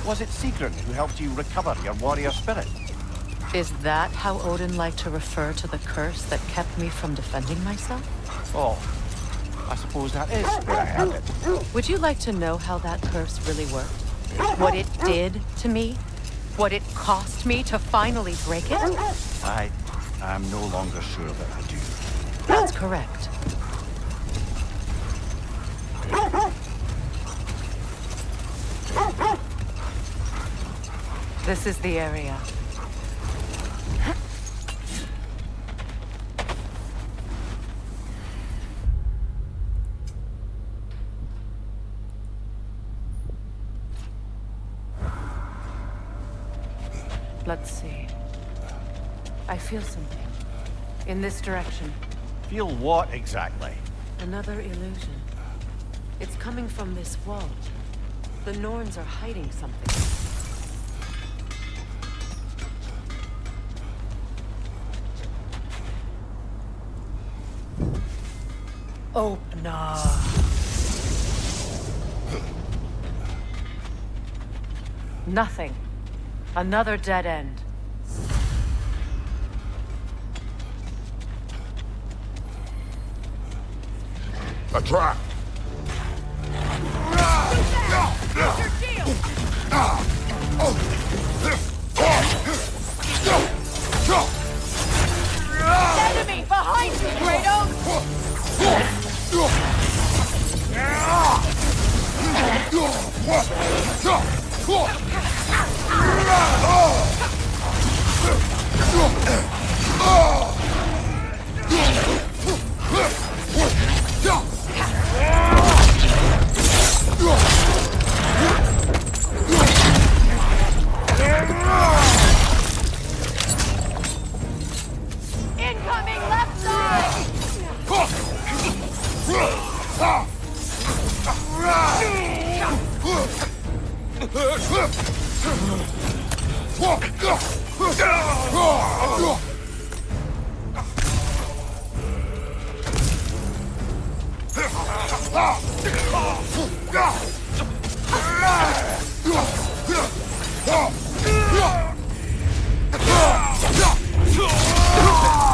Was it Sigrun who helped you recover your warrior spirit? Is that how Odin liked to refer to the curse that kept me from defending myself? Oh, I suppose that is where I had it. Would you like to know how that curse really worked? What it did to me? What it cost me to finally break it? I'm no longer sure that I do. That's correct. This is the area. Let's see. I feel something. In this direction. Feel what exactly? Another illusion. It's coming from this wall. The Norns are hiding something. Open up. Nothing. Another dead end. A trap! Enemy behind you, Kratos! Incoming left side!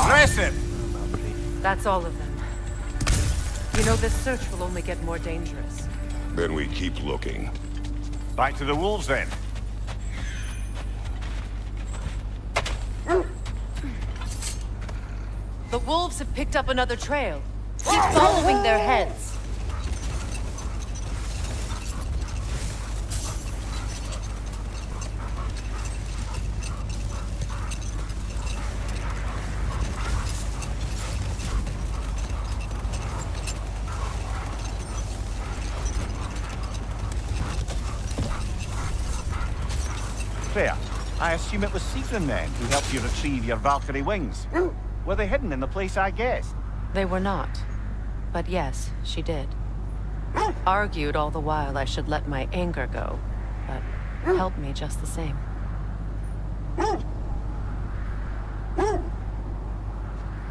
Impressive! That's all of them. You know, this search will only get more dangerous. Then we keep looking. Back to the wolves then. The wolves have picked up another trail. Keep following their heads. Fair. I assume it was Sigrun then who helped you retrieve your Valkyrie wings. Were they hidden in the place I guessed? They were not. But yes, she did. Argued all the while I should let my anger go, but helped me just the same.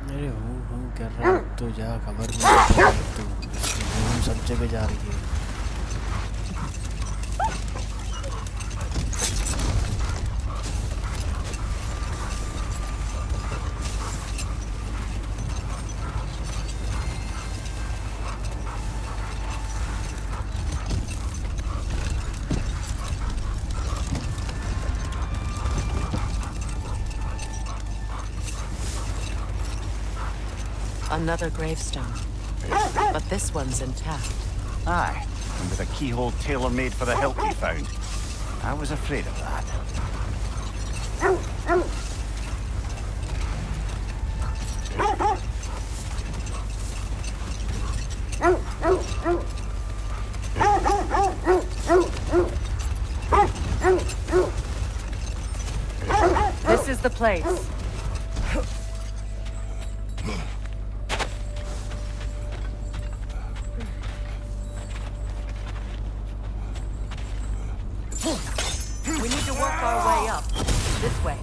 अरे हूँ कर रहा तो जा खबर नहीं तू सब जगह जा रही है Another gravestone. But this one's intact. Aye, and with a keyhole tailor-made for the hilt we found. I was afraid of that. This is the place. We need to work our way up. This way.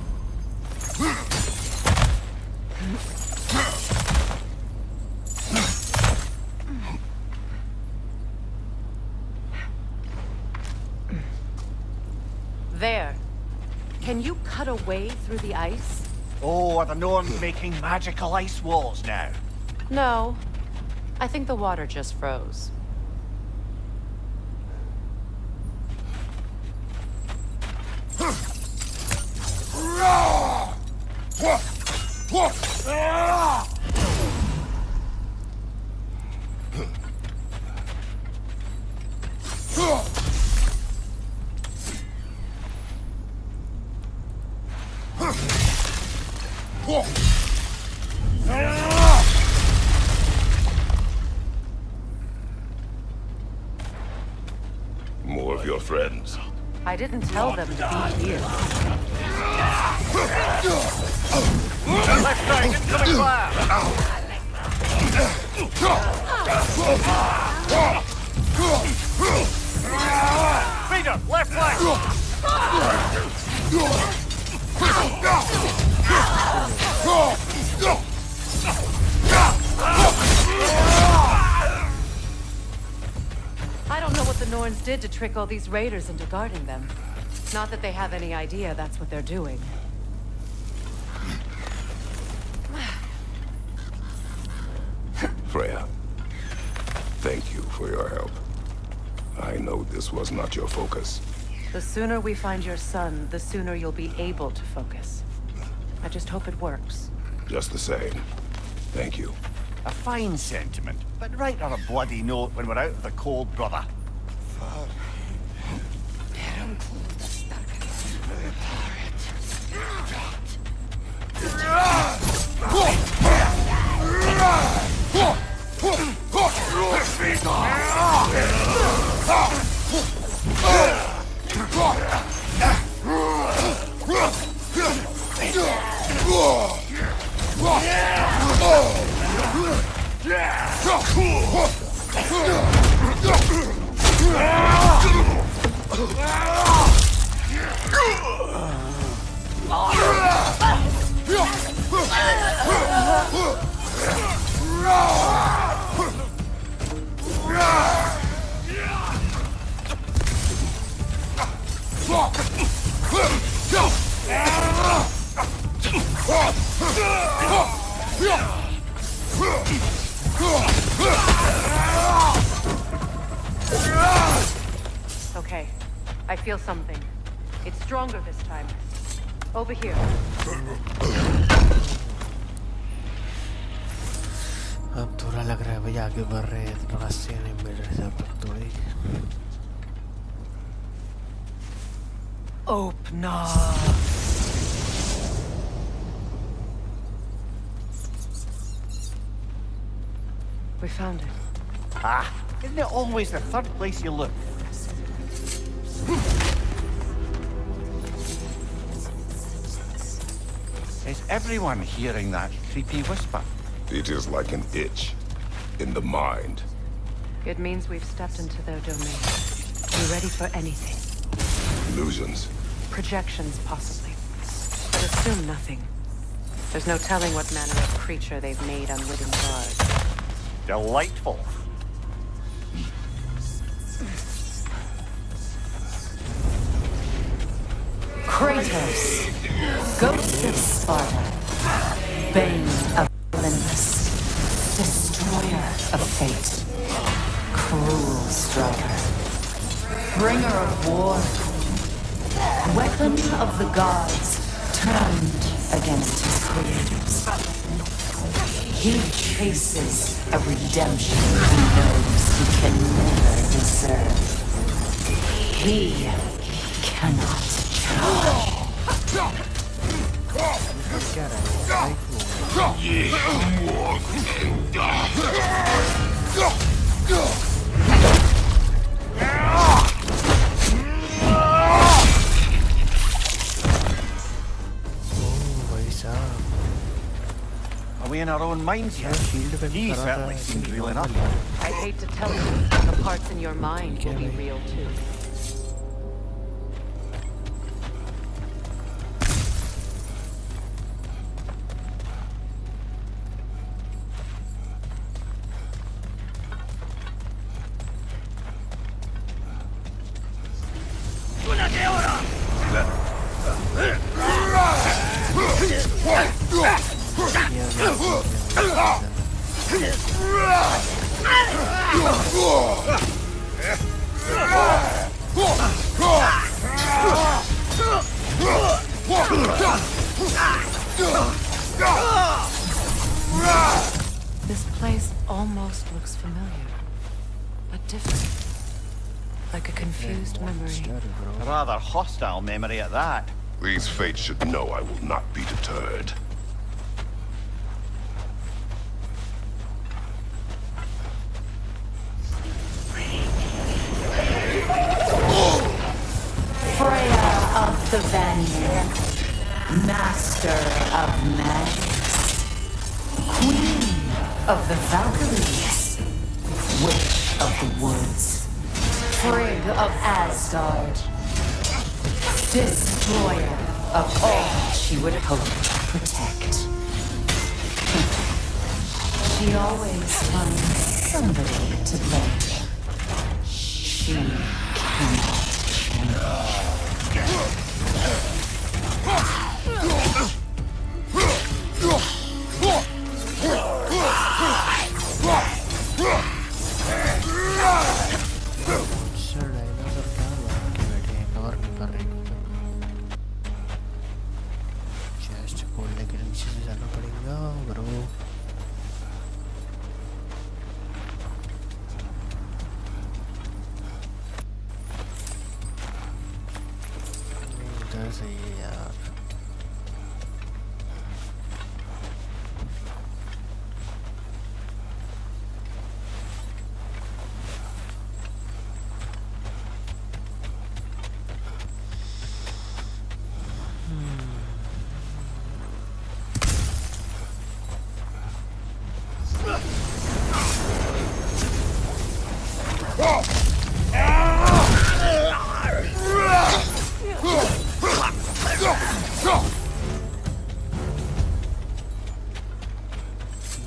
There. Can you cut a way through the ice? Oh, are the Norns making magical ice walls now? No. I think the water just froze. More of your friends. I didn't tell them to be here. Left side, incoming fire! Vader, left flank! I don't know what the Norns did to trick all these raiders into guarding them. Not that they have any idea that's what they're doing. Freya, thank you for your help. I know this was not your focus. The sooner we find your son, the sooner you'll be able to focus. I just hope it works. Just the same. Thank you. A fine sentiment, but write her a bloody note when we're out of the cold, brother. Okay, I feel something. It's stronger this time. Over here. अब थोड़ा लग रहा है भाई आगे बढ़ रहे हैं तो रास्ते नहीं मिल रहे सब लोग थोड़ी Open up. We found it. Ah, isn't it always the third place you look? Is everyone hearing that creepy whisper? It is like an itch in the mind. It means we've stepped into their domain. Be ready for anything. Illusions. Projections, possibly. But assume nothing. There's no telling what manner of creature they've made unwitting guards. Delightful. Kratos, Ghost of Sparta, Bane of Olympus, Destroyer of Fate, Cruel Striker, Bringer of War, Weapon of the Gods turned against his creators. He chases a redemption he knows he can never deserve. He cannot charge. Are we in our own minds yet? He certainly seems real enough. I hate to tell you, the parts in your mind will be real too. This place almost looks familiar, but different. Like a confused memory. A rather hostile memory at that. These fates should know I will not be deterred. Freya of the Vanir, Master of magic, Queen of the Valkyries, Witch of the Woods, Frigg of Asgard, Destroyer of all she would hope to protect. She always finds somebody to blame. She cannot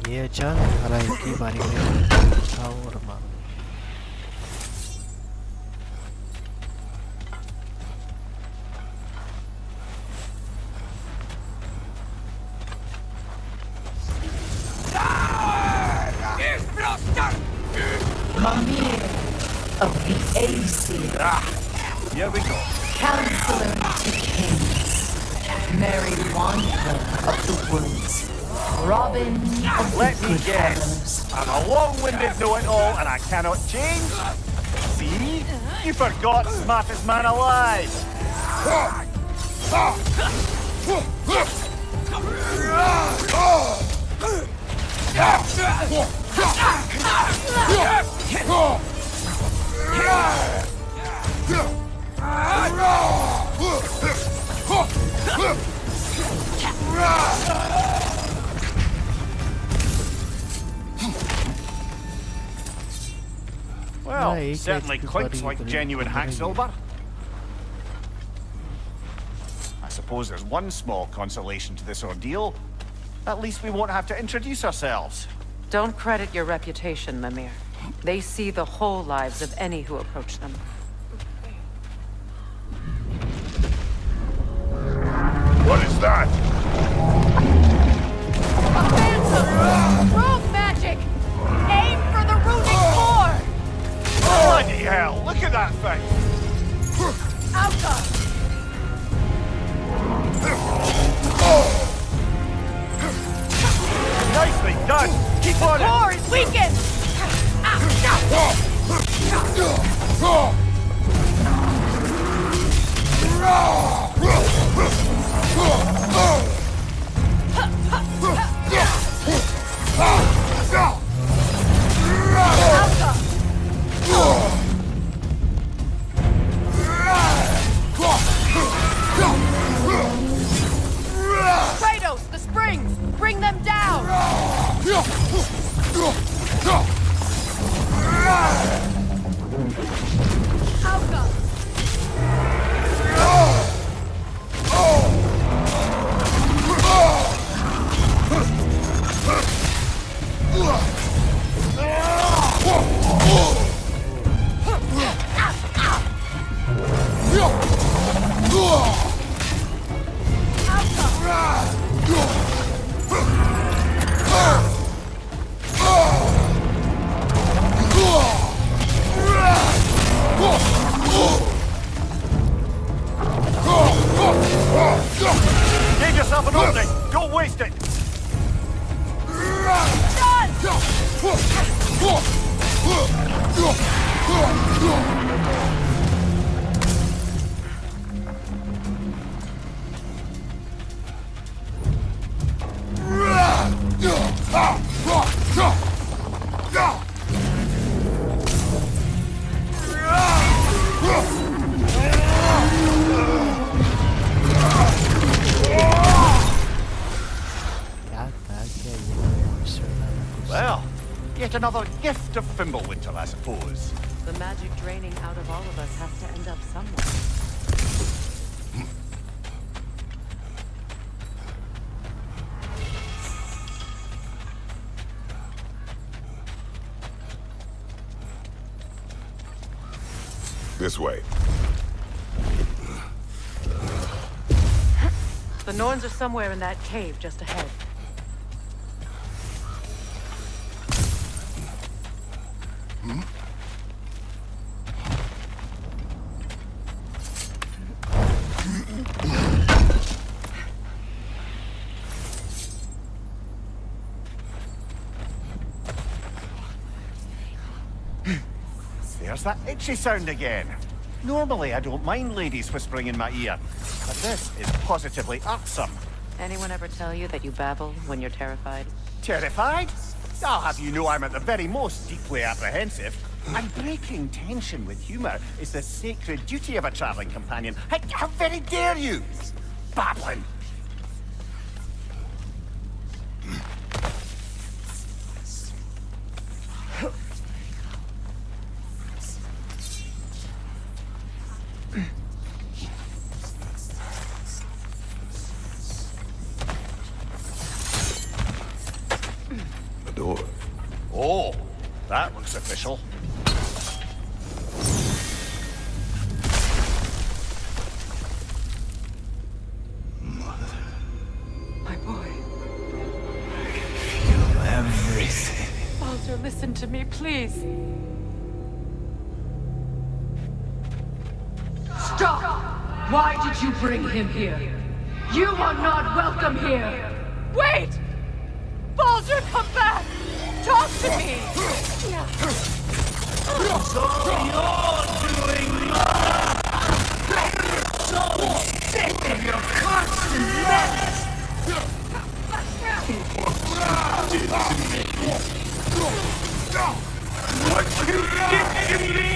ये अचानक हरा एक ही बारी में था और मार Mimir of the Aesir. Here we go. Counselor to kings. Mary Wanderer of the Woods. Robin of the Let me Good guess. Fellows. I'm a long-winded know-it-all and I cannot change? See? You forgot smartest man alive. Well, certainly clinks like genuine hack silver. I suppose there's one small consolation to this ordeal. At least we won't have to introduce ourselves. Don't credit your reputation, Mimir. They see the whole lives of any who approach them. What is that? A phantom! Rogue magic! Aim for the runic core! Bloody hell, look at that thing! Outcome! Nicely done! Keep on it! Core is weakened! Kratos, the springs! Bring them down! Outcome! Give yourself an opening! Don't waste it! another gift of Fimbulwinter, I suppose. The magic draining out of all of us has to end up somewhere. This way. The Norns are somewhere in that cave just ahead. There's that itchy sound again. Normally, I don't mind ladies whispering in my ear, but this is positively irksome. Anyone ever tell you that you babble when you're terrified? Terrified? I'll have you know I'm at the very most deeply apprehensive. And breaking tension with humor is the sacred duty of a traveling companion. How very dare you? Babbling. Door. Oh, that looks official. My boy. Feel everything. Baldur, listen to me, please. Stop! Why did you bring him here? You are not welcome here! Wait! Baldur, come back! Talk to me! Sick of your constant madness! What you did to me!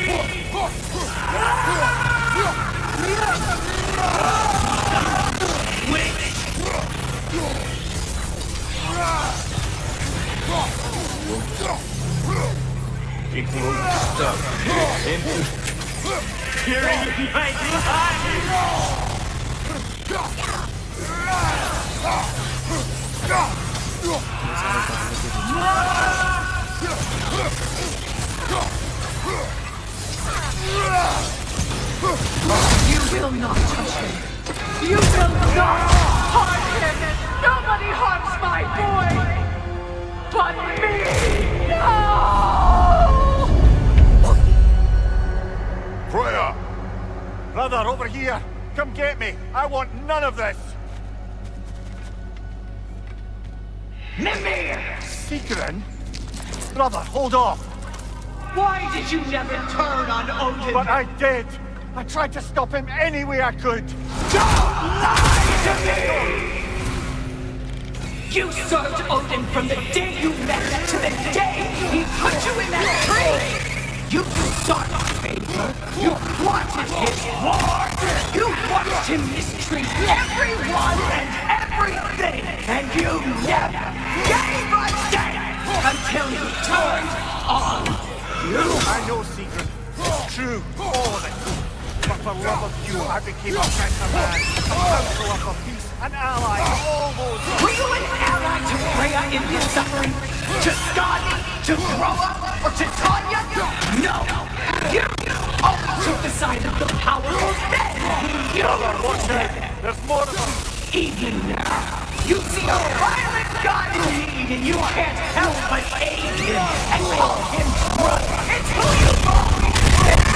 You will not touch him! You will not harm him! Nobody harms my boy! But me! No! Freya! Brother, over here! Come get me! I want none of this! Mimir! Sigrun? Brother, hold off! Why did you never turn on Odin? But I did! I tried to stop him any way I could! Don't lie to me! You served Odin from the day you met him to the day he put you in that tree! You sought favor. You wanted his war. You watched him mistreat everyone and everything. And you never gave a damn until you turned on you. I know, Secret. It's true. All of it. But for love of you, I became a better man. A counselor for peace. An ally to all those. Were you an ally to Freya in his suffering? To Skadi? To Groa? Or to Tanya? No! You always took the side of the powerful men! You Watch out! There's more of them! Even now, you see a violent god in need and you can't help but aid him and call him brother! It's who you are! It's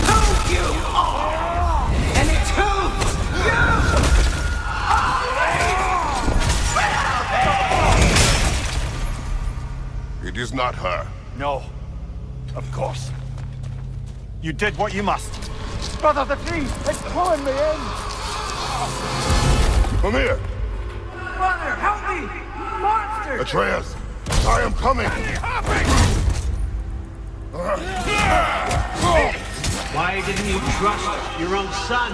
who you are! And it's who you It is not her. No. Of course. You did what you must. Brother, the tree! It's pulling me in! Come here! Brother, help me! Monster! Atreus! I am coming! Why didn't you trust your own son?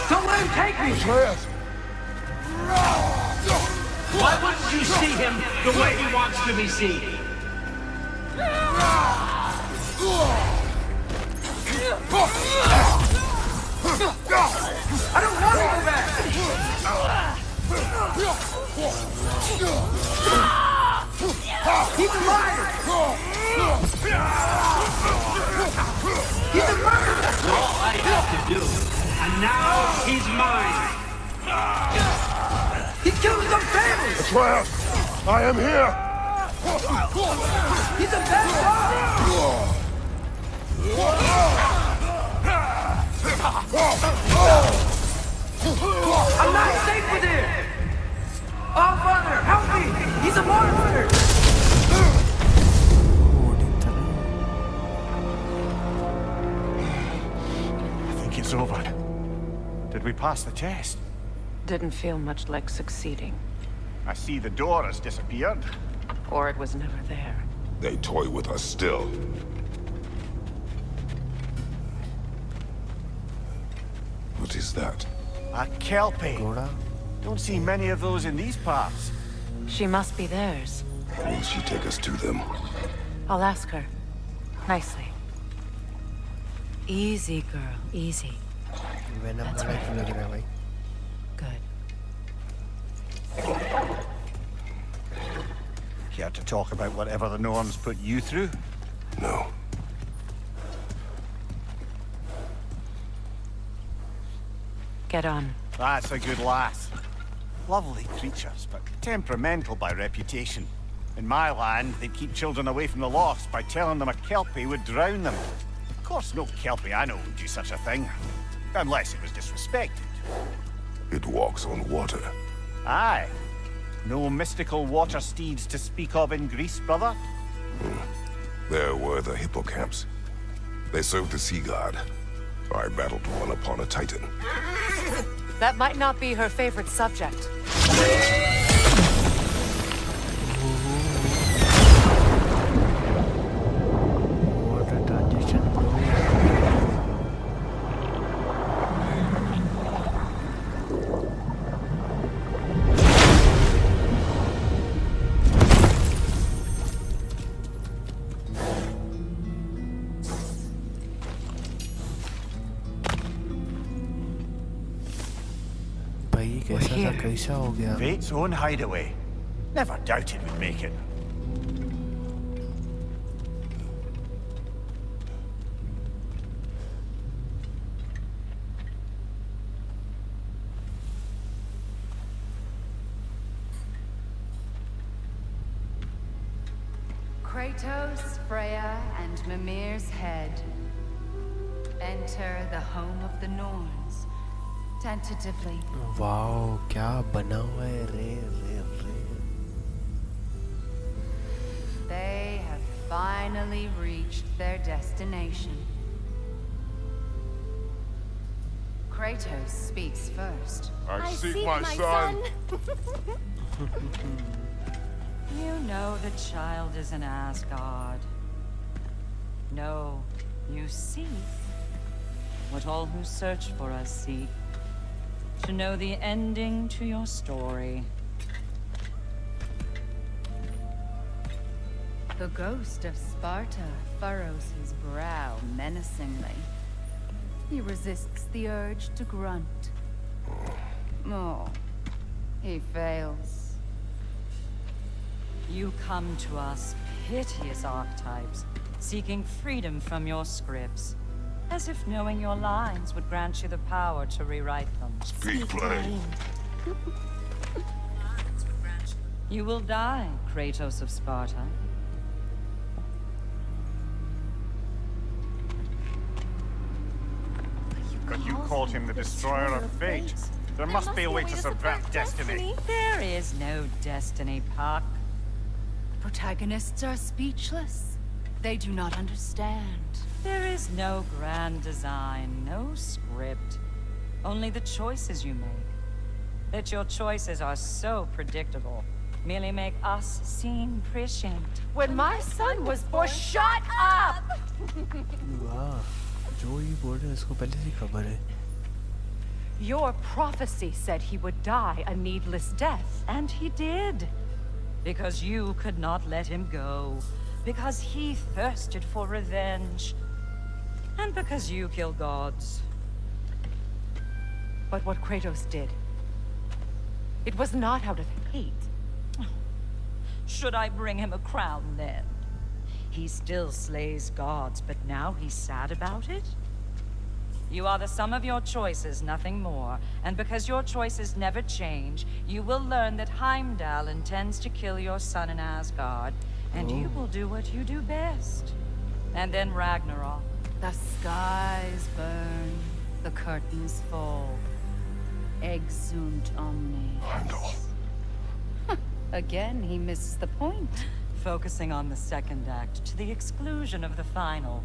Don't let him take me! Atreus! Why wouldn't you see him the way he wants to be seen? I don't want to go back! He's alive! He's a murderer! All I have to do, and now he's mine! He killed his own family! Atreus, I am here! He's a bad father! I'm not safe with him! Oh, Father, help me! He's a monster! I think it's over. Did we pass the test? Didn't feel much like succeeding. I see the door has disappeared. Or it was never there. They toy with us still. What is that? A kelpie. घोड़ा Don't see many of those in these parts. She must be theirs. Will she take us to them? I'll ask her. Nicely. Easy, girl. Easy. Venom वाला क्यों लग रहा है भाई Good. Care to talk about whatever the norms put you through? No. Get on. That's a good lass. Lovely creatures, but temperamental by reputation. In my land, they'd keep children away from the lost by telling them a kelpie would drown them. Of course, no kelpie I know would do such a thing. Unless it was disrespected. It walks on water. Aye. No mystical water steeds to speak of in Greece, brother? There were the hippocamps. They served the sea god. I battled one upon a titan. That might not be her favorite subject. what a transition bro भाई कैसा था कैसा हो गया Fate's own hideaway. Never doubted we'd make it. Kratos, Freya, and Mimir's head. Enter the home of the Norns. Tentatively. Wow क्या बना हुआ है रे रे रे They have finally reached their destination. Kratos speaks first. I seek my son. You know the child is in Asgard. No, you seek what all who search for us seek. To know the ending to your story. The ghost of Sparta furrows his brow menacingly. He resists the urge to grunt. Oh, he fails. You come to us, piteous archetypes, seeking freedom from your scripts. As if knowing your lines would grant you the power to rewrite them. Speak plain. You will die, Kratos of Sparta. But you called him the destroyer of fate. There must be a way to subvert destiny. There is no destiny, Puck. Protagonists are speechless. They do not understand. There is no grand design, no script. Only the choices you make. That your choices are so predictable merely make us seem prescient. When my son was born, shut up! वाह जो ये बोल रहे हैं उसको पहले से खबर है Your prophecy said he would die a needless death. And he did. Because you could not let him go. because he thirsted for revenge. And because you kill gods. But what Kratos did, it was not out of hate. Should I bring him a crown then? He still slays gods, but now he's sad about it? You are the sum of your choices, nothing more. And because your choices never change, you will learn that Heimdall intends to kill your son in Asgard, and you will do what you do best. And then Ragnarok. The skies burn, the curtains fall. Exunt omnes. Heimdall. Again, he misses the point. Focusing on the second act to the exclusion of the final.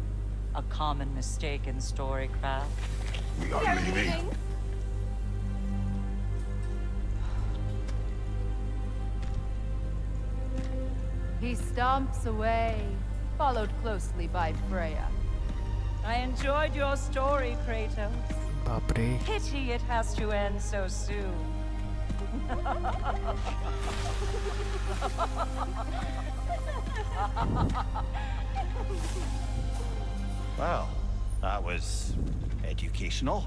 A common mistake in storycraft. We are leaving. He stomps away, followed closely by Freya. I enjoyed your story, Kratos. Baapre. Pity it has to end so soon. Well, that was educational.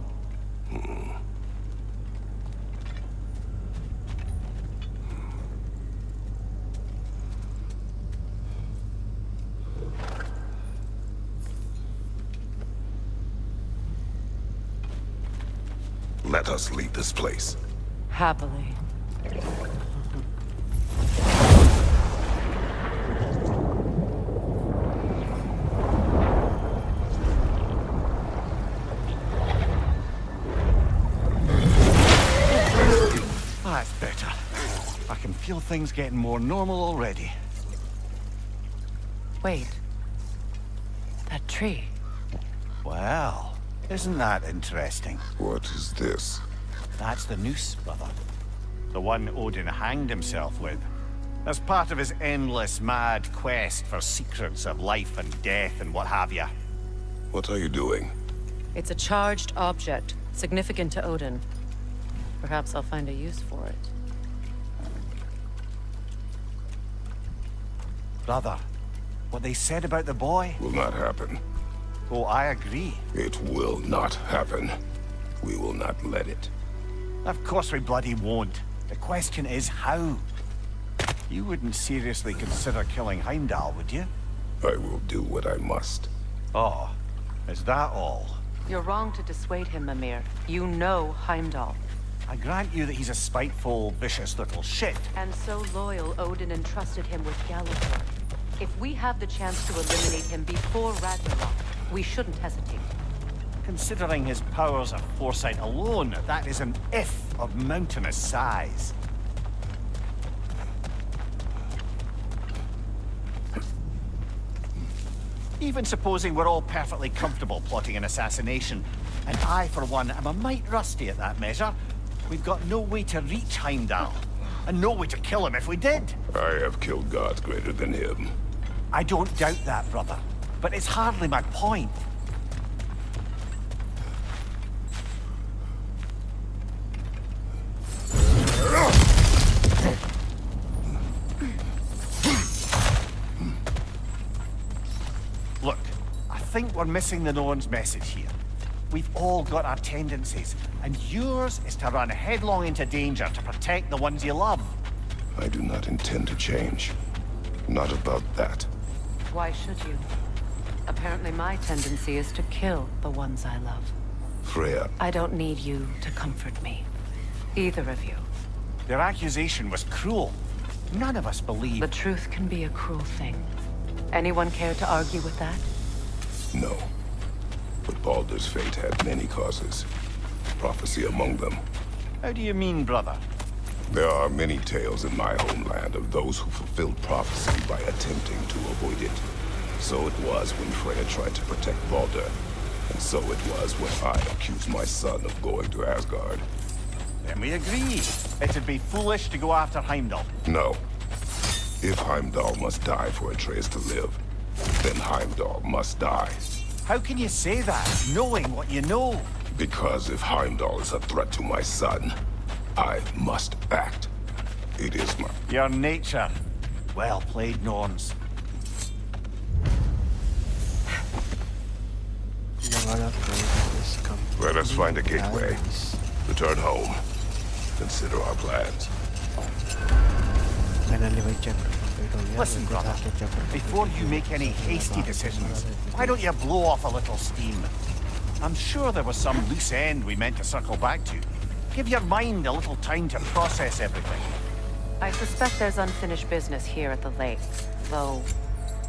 Let us leave this place. Happily. That's better. I can feel things getting more normal already. Wait. That tree. Well, isn't that interesting? What is this? That's the noose, brother. The one Odin hanged himself with. As part of his endless, mad quest for secrets of life and death and what have you. What are you doing? It's a charged object, significant to Odin. Perhaps I'll find a use for it. Brother, what they said about the boy? Will not happen. Oh, I agree. It will not happen. We will not let it. Of course we bloody won't. The question is how? You wouldn't seriously consider killing Heimdall, would you? I will do what I must. Oh, is that all? You're wrong to dissuade him, Mimir. You know Heimdall. I grant you that he's a spiteful, vicious little shit. And so loyal, Odin entrusted him with Gallifrey. If we have the chance to eliminate him before Ragnarok, we shouldn't hesitate. Considering his powers of foresight alone, that is an if of mountainous size. Even supposing we're all perfectly comfortable plotting an assassination, and I, for one, am a mite rusty at that measure, we've got no way to reach Heimdall, and no way to kill him if we did. I have killed gods greater than him. I don't doubt that, brother, but it's hardly my point. Look, I think we're missing the Norn's message here. We've all got our tendencies, and yours is to run headlong into danger to protect the ones you love. I do not intend to change. Not about that. Why should you? Apparently my tendency is to kill the ones I love. Freya, I don't need you to comfort me. Either of you. Their accusation was cruel. None of us believe... The truth can be a cruel thing. Anyone care to argue with that? no. But Baldur's fate had many causes. Prophecy among them. How do you mean, brother? There are many tales in my homeland of those who fulfilled prophecy by attempting to avoid it. So it was when Freya tried to protect Baldur. And so it was when I accused my son of going to Asgard. Then we agree. It'd be foolish to go after Heimdall. No. If Heimdall must die for Atreus to live, then Heimdall must die. How can you say that, knowing what you know? Because if Heimdall is a threat to my son, I must act. It is my... Your nature. Well played, Norns. Let us find a gateway. Return home. Consider our plans. Listen, brother. Before you make any hasty decisions, why don't you blow off a little steam? I'm sure there was some loose end we meant to circle back to. Give your mind a little time to process everything. I suspect there's unfinished business here at the lake, though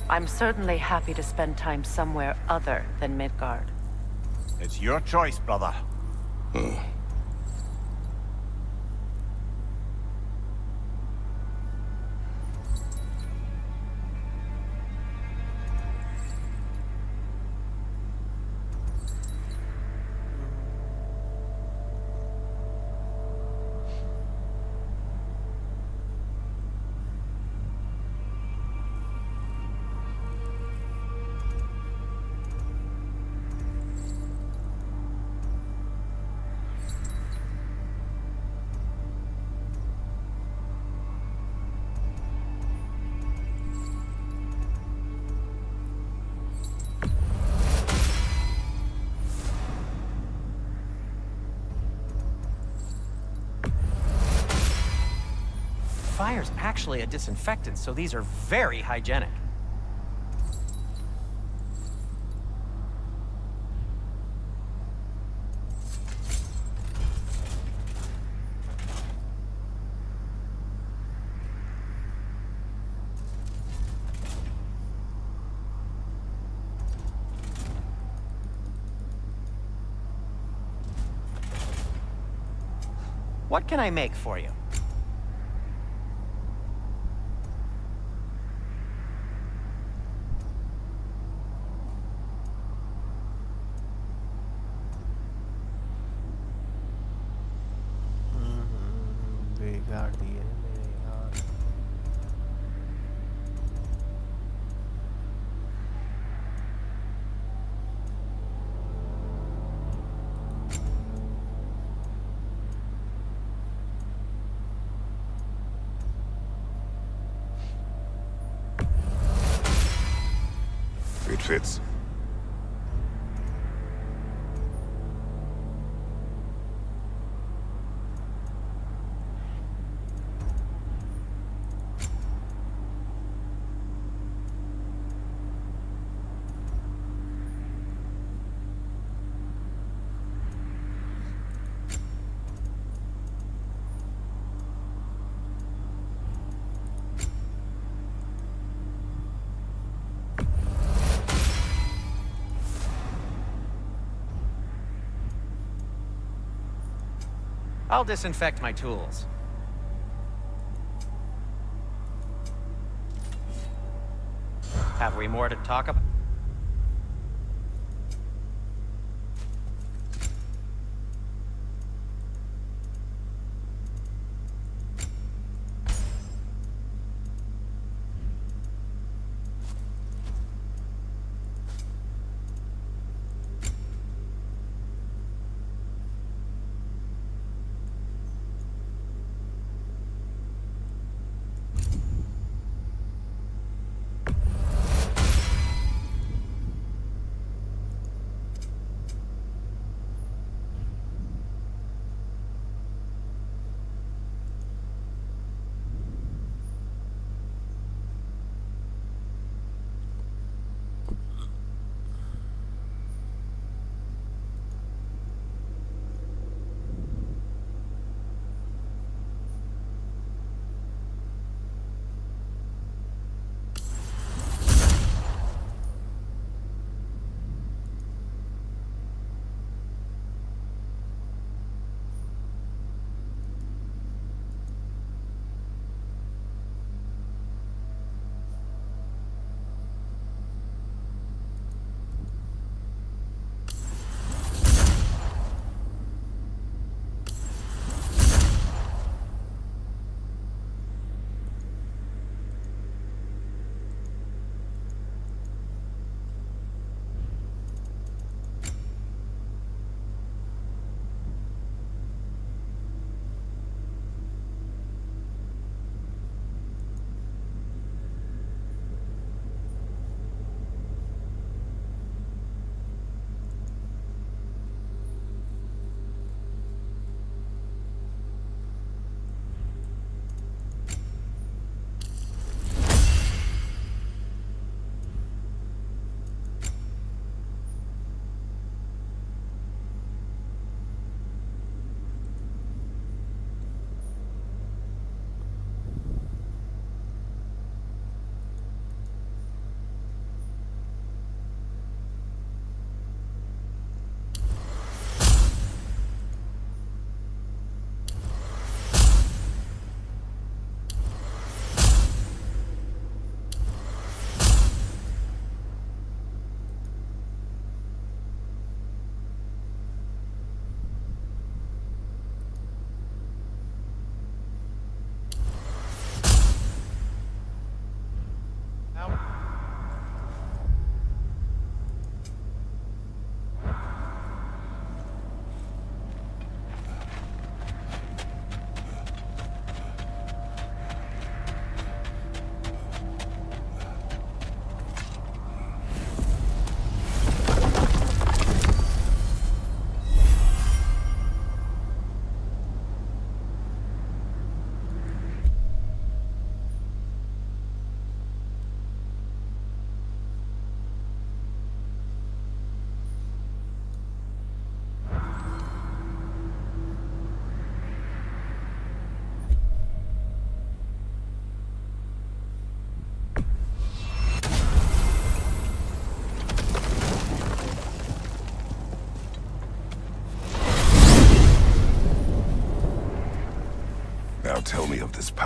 I'm certainly happy to spend time somewhere other than Midgard. It's your choice, brother. Fire's actually a disinfectant, so these are very hygienic. What can I make for you? बिगाड़ दिए मेरे यार। It fits. I'll disinfect my tools. Have we more to talk about?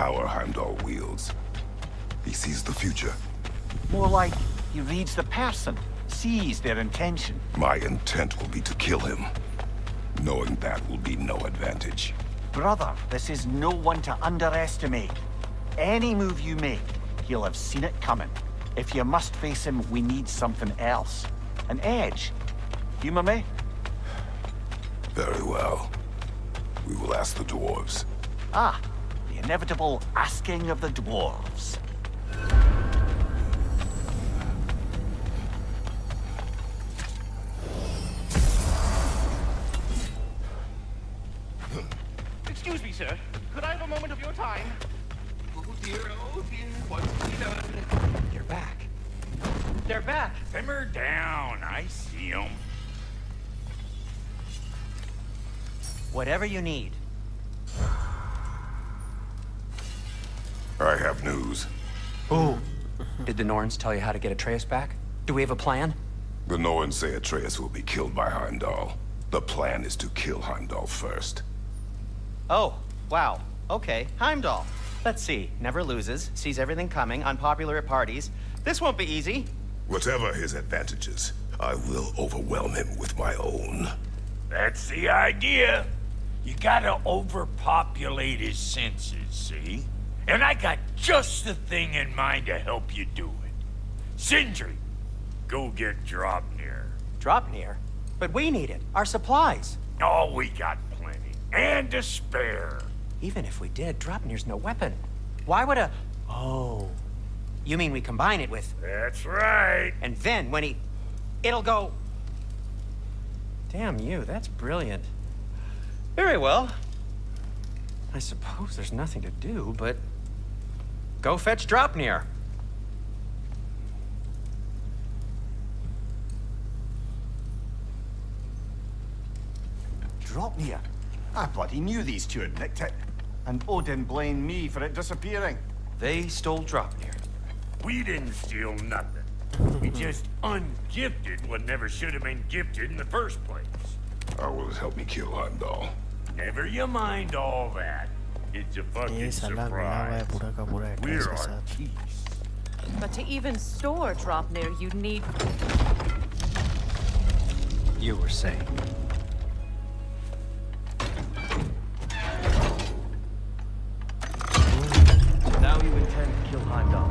power Heimdall wields. He sees the future. More like he reads the person, sees their intention. My intent will be to kill him. Knowing that will be no advantage. Brother, this is no one to underestimate. Any move you make, he'll have seen it coming. If you must face him, we need something else. An edge. Humor me? Very well. We will ask the dwarves. Ah, the inevitable asking of the dwarves. Excuse me, sir. Could I have a moment of your time? Oh dear, what's to be done? You're back. They're back. Simmer down. I see them. Whatever you need. I have news. Ooh. Did the Norns tell you how to get Atreus back? Do we have a plan? The Norns say Atreus will be killed by Heimdall. The plan is to kill Heimdall first. Oh, wow. Okay, Heimdall. Let's see. Never loses, sees everything coming, unpopular at parties. This won't be easy. Whatever his advantages, I will overwhelm him with my own. That's the idea. You gotta overpopulate his senses, see? And I got just the thing in mind to help you do it. Sindri, go get Draupnir. Draupnir? But we need it. Our supplies. Oh, we got plenty. And to spare. Even if we did, Draupnir's no weapon. Why would a... Oh. You mean we combine it with... That's right. And then when he... It'll go... Damn you, that's brilliant. Very well. I suppose there's nothing to do, but... Go fetch Draupnir. Draupnir? I bloody knew these two had nicked it. And Odin blamed me for it disappearing. They stole Draupnir. We didn't steal nothing. We just ungifted what never should have been gifted in the first place. How will it help me kill Heimdall? Never you mind all that. It's a fucking surprise. We're artistes. But to even store Draupnir, you'd need... You were saying. Now you intend to kill Heimdall.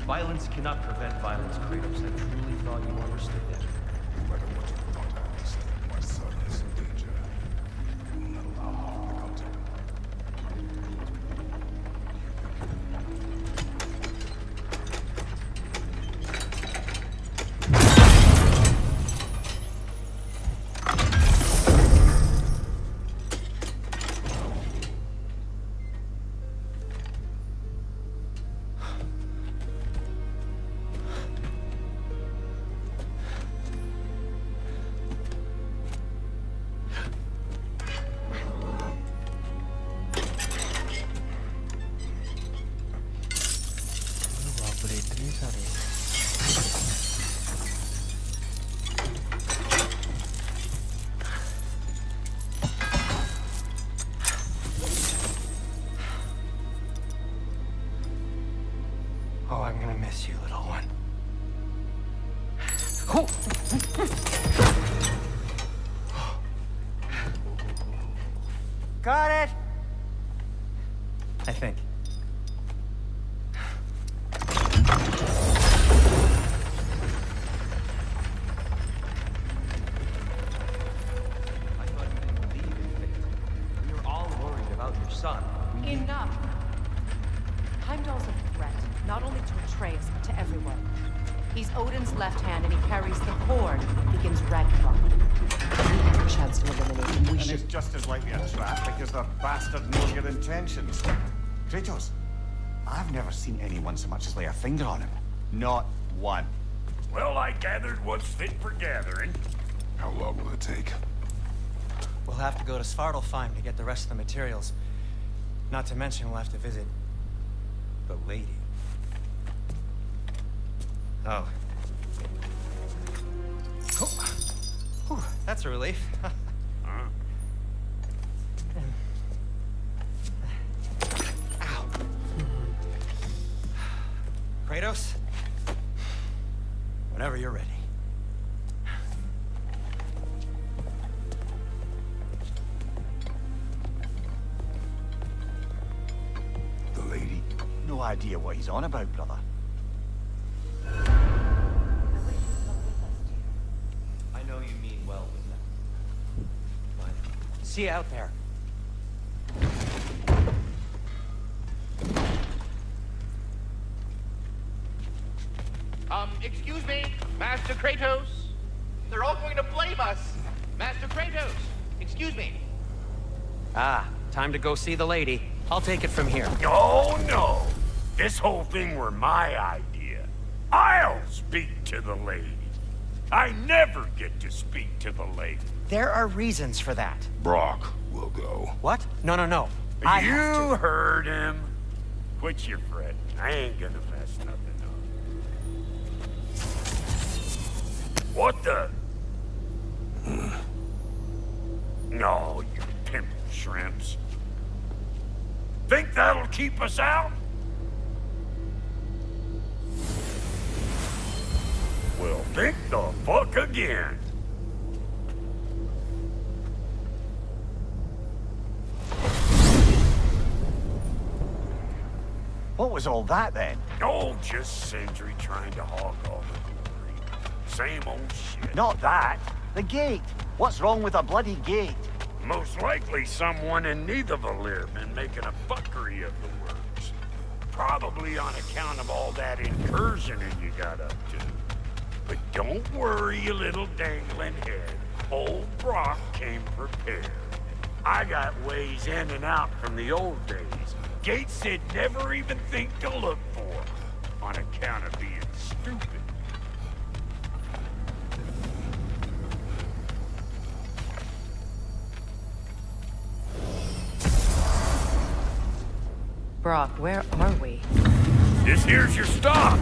Violence cannot prevent violence, Kratos. I truly thought you understood that. No matter what you thought, I understand my son is in danger. I will not allow harm to come to him. Oh, I'm gonna miss you, little one. Got it! I think. I thought you didn't believe in fate. We were all worried about your son. Enough! Heimdall's a threat, not only to Atreus, but to everyone. He's Odin's left hand, and he carries the cord that begins Ragnarok. We have a chance to eliminate him. We And should... it's just as likely a trap because the bastard knows your intentions. Kratos, I've never seen anyone so much as lay a finger on him. Not one. Well, I gathered what's fit for gathering. How long will it take? We'll have to go to Svartalfheim to get the rest of the materials. Not to mention we'll have to visit the lady. Oh. Whew, that's a relief. Ow. Kratos? Whenever you're ready. The lady? No idea what he's on about, brother. I know you mean well with them. But See you out there. Excuse me, Master Kratos. They're all going to blame us. Master Kratos, excuse me. Ah, time to go see the lady. I'll take it from here. Oh, no. This whole thing were my idea. I'll speak to the lady. I never get to speak to the lady. There are reasons for that. Brock will go. What? No. You heard him. Quit your fretting. I ain't gonna mess nothing up. What the? No, you pimple shrimps. Think that'll keep us out? Well, think the fuck again. What was all that then? Oh, just Sindri trying to hog all the glory. Same old shit. Not that. The gate. What's wrong with a bloody gate? Most likely someone in Nidavellir been making a fuckery of the works. Probably on account of all that incursioning you got up to. But don't worry, you little dangling head. Old Brock came prepared. I got ways in and out from the old days. Gates they'd never even think to look for, on account of being stupid. Brock, where are we? This here's your stop.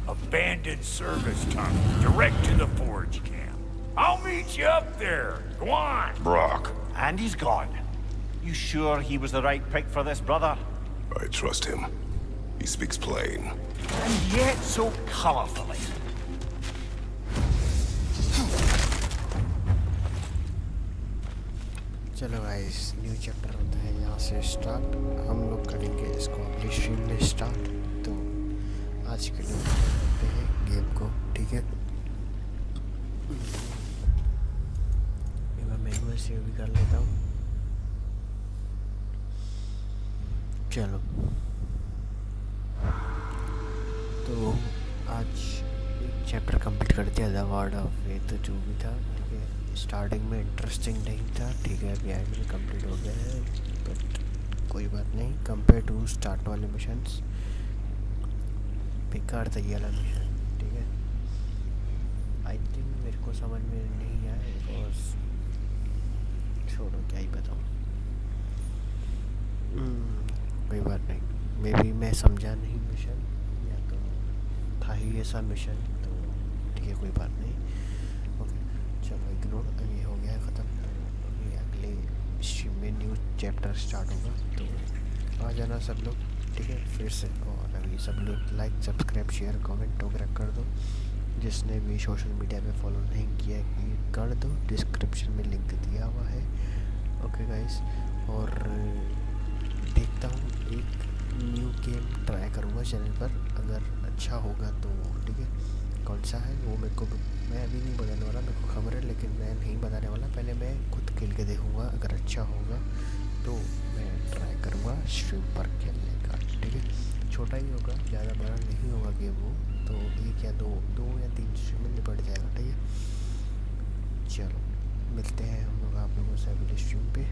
Abandoned service tunnel, direct to the forge camp. I'll meet you up there. Go on. Brock. And he's gone. You sure he was the right pick for this, brother? I trust him. He speaks plain. And yet so colorfully. चलो guys new chapter होता है यहाँ से start. हम लोग करेंगे इसको अपनी स्ट्रीम में स्टार्ट. तो आज के लिए करते हैं गेम को, ठीक है. मैं मैनुअल सेव भी कर लेता हूँ. चलो तो आज चैप्टर कंप्लीट कर दिया द वर्ड ऑफ फेथ जो भी था, ठीक है. स्टार्टिंग में इंटरेस्टिंग नहीं था, ठीक है. अभी आगे कंप्लीट हो गया है, बट कोई बात नहीं. कंपेयर टू स्टार्ट वाले मिशंस बेकार था ये वाला मिशन, ठीक है. आई थिंक मेरे को समझ में नहीं आया, बिकॉज छोड़ो क्या ही बताऊँ. कोई बात नहीं. मे बी मैं समझा नहीं मिशन, या तो था ही ऐसा मिशन, तो ठीक है कोई बात नहीं. ओके चलो इग्नोर. ये हो गया है ख़त्म. अभी अगले स्ट्रीम में न्यू चैप्टर स्टार्ट होगा, तो आ जाना सब लोग, ठीक है. फिर से और अभी सब लोग लाइक सब्सक्राइब शेयर कमेंट वगैरह कर दो. जिसने भी सोशल मीडिया पे फॉलो नहीं किया है कर दो, डिस्क्रिप्शन में लिंक दिया हुआ है. ओके गाइस, और देखता हूँ एक न्यू गेम ट्राई करूँगा चैनल पर. अगर अच्छा होगा तो ठीक है. कौन सा है वो मेरे को मैं अभी नहीं बताने वाला. मेरे को खबर है लेकिन मैं नहीं बताने वाला. पहले मैं खुद खेल के देखूँगा. अगर अच्छा होगा तो मैं ट्राई करूँगा स्ट्रीम पर खेलने का, ठीक है. छोटा ही होगा, ज़्यादा बड़ा नहीं होगा गेम वो. तो एक या दो या तीन स्ट्रीम में निपट जाएगा, ठीक है. चलो मिलते हैं हम लोग आप लोगों से अगले स्ट्रीम पे.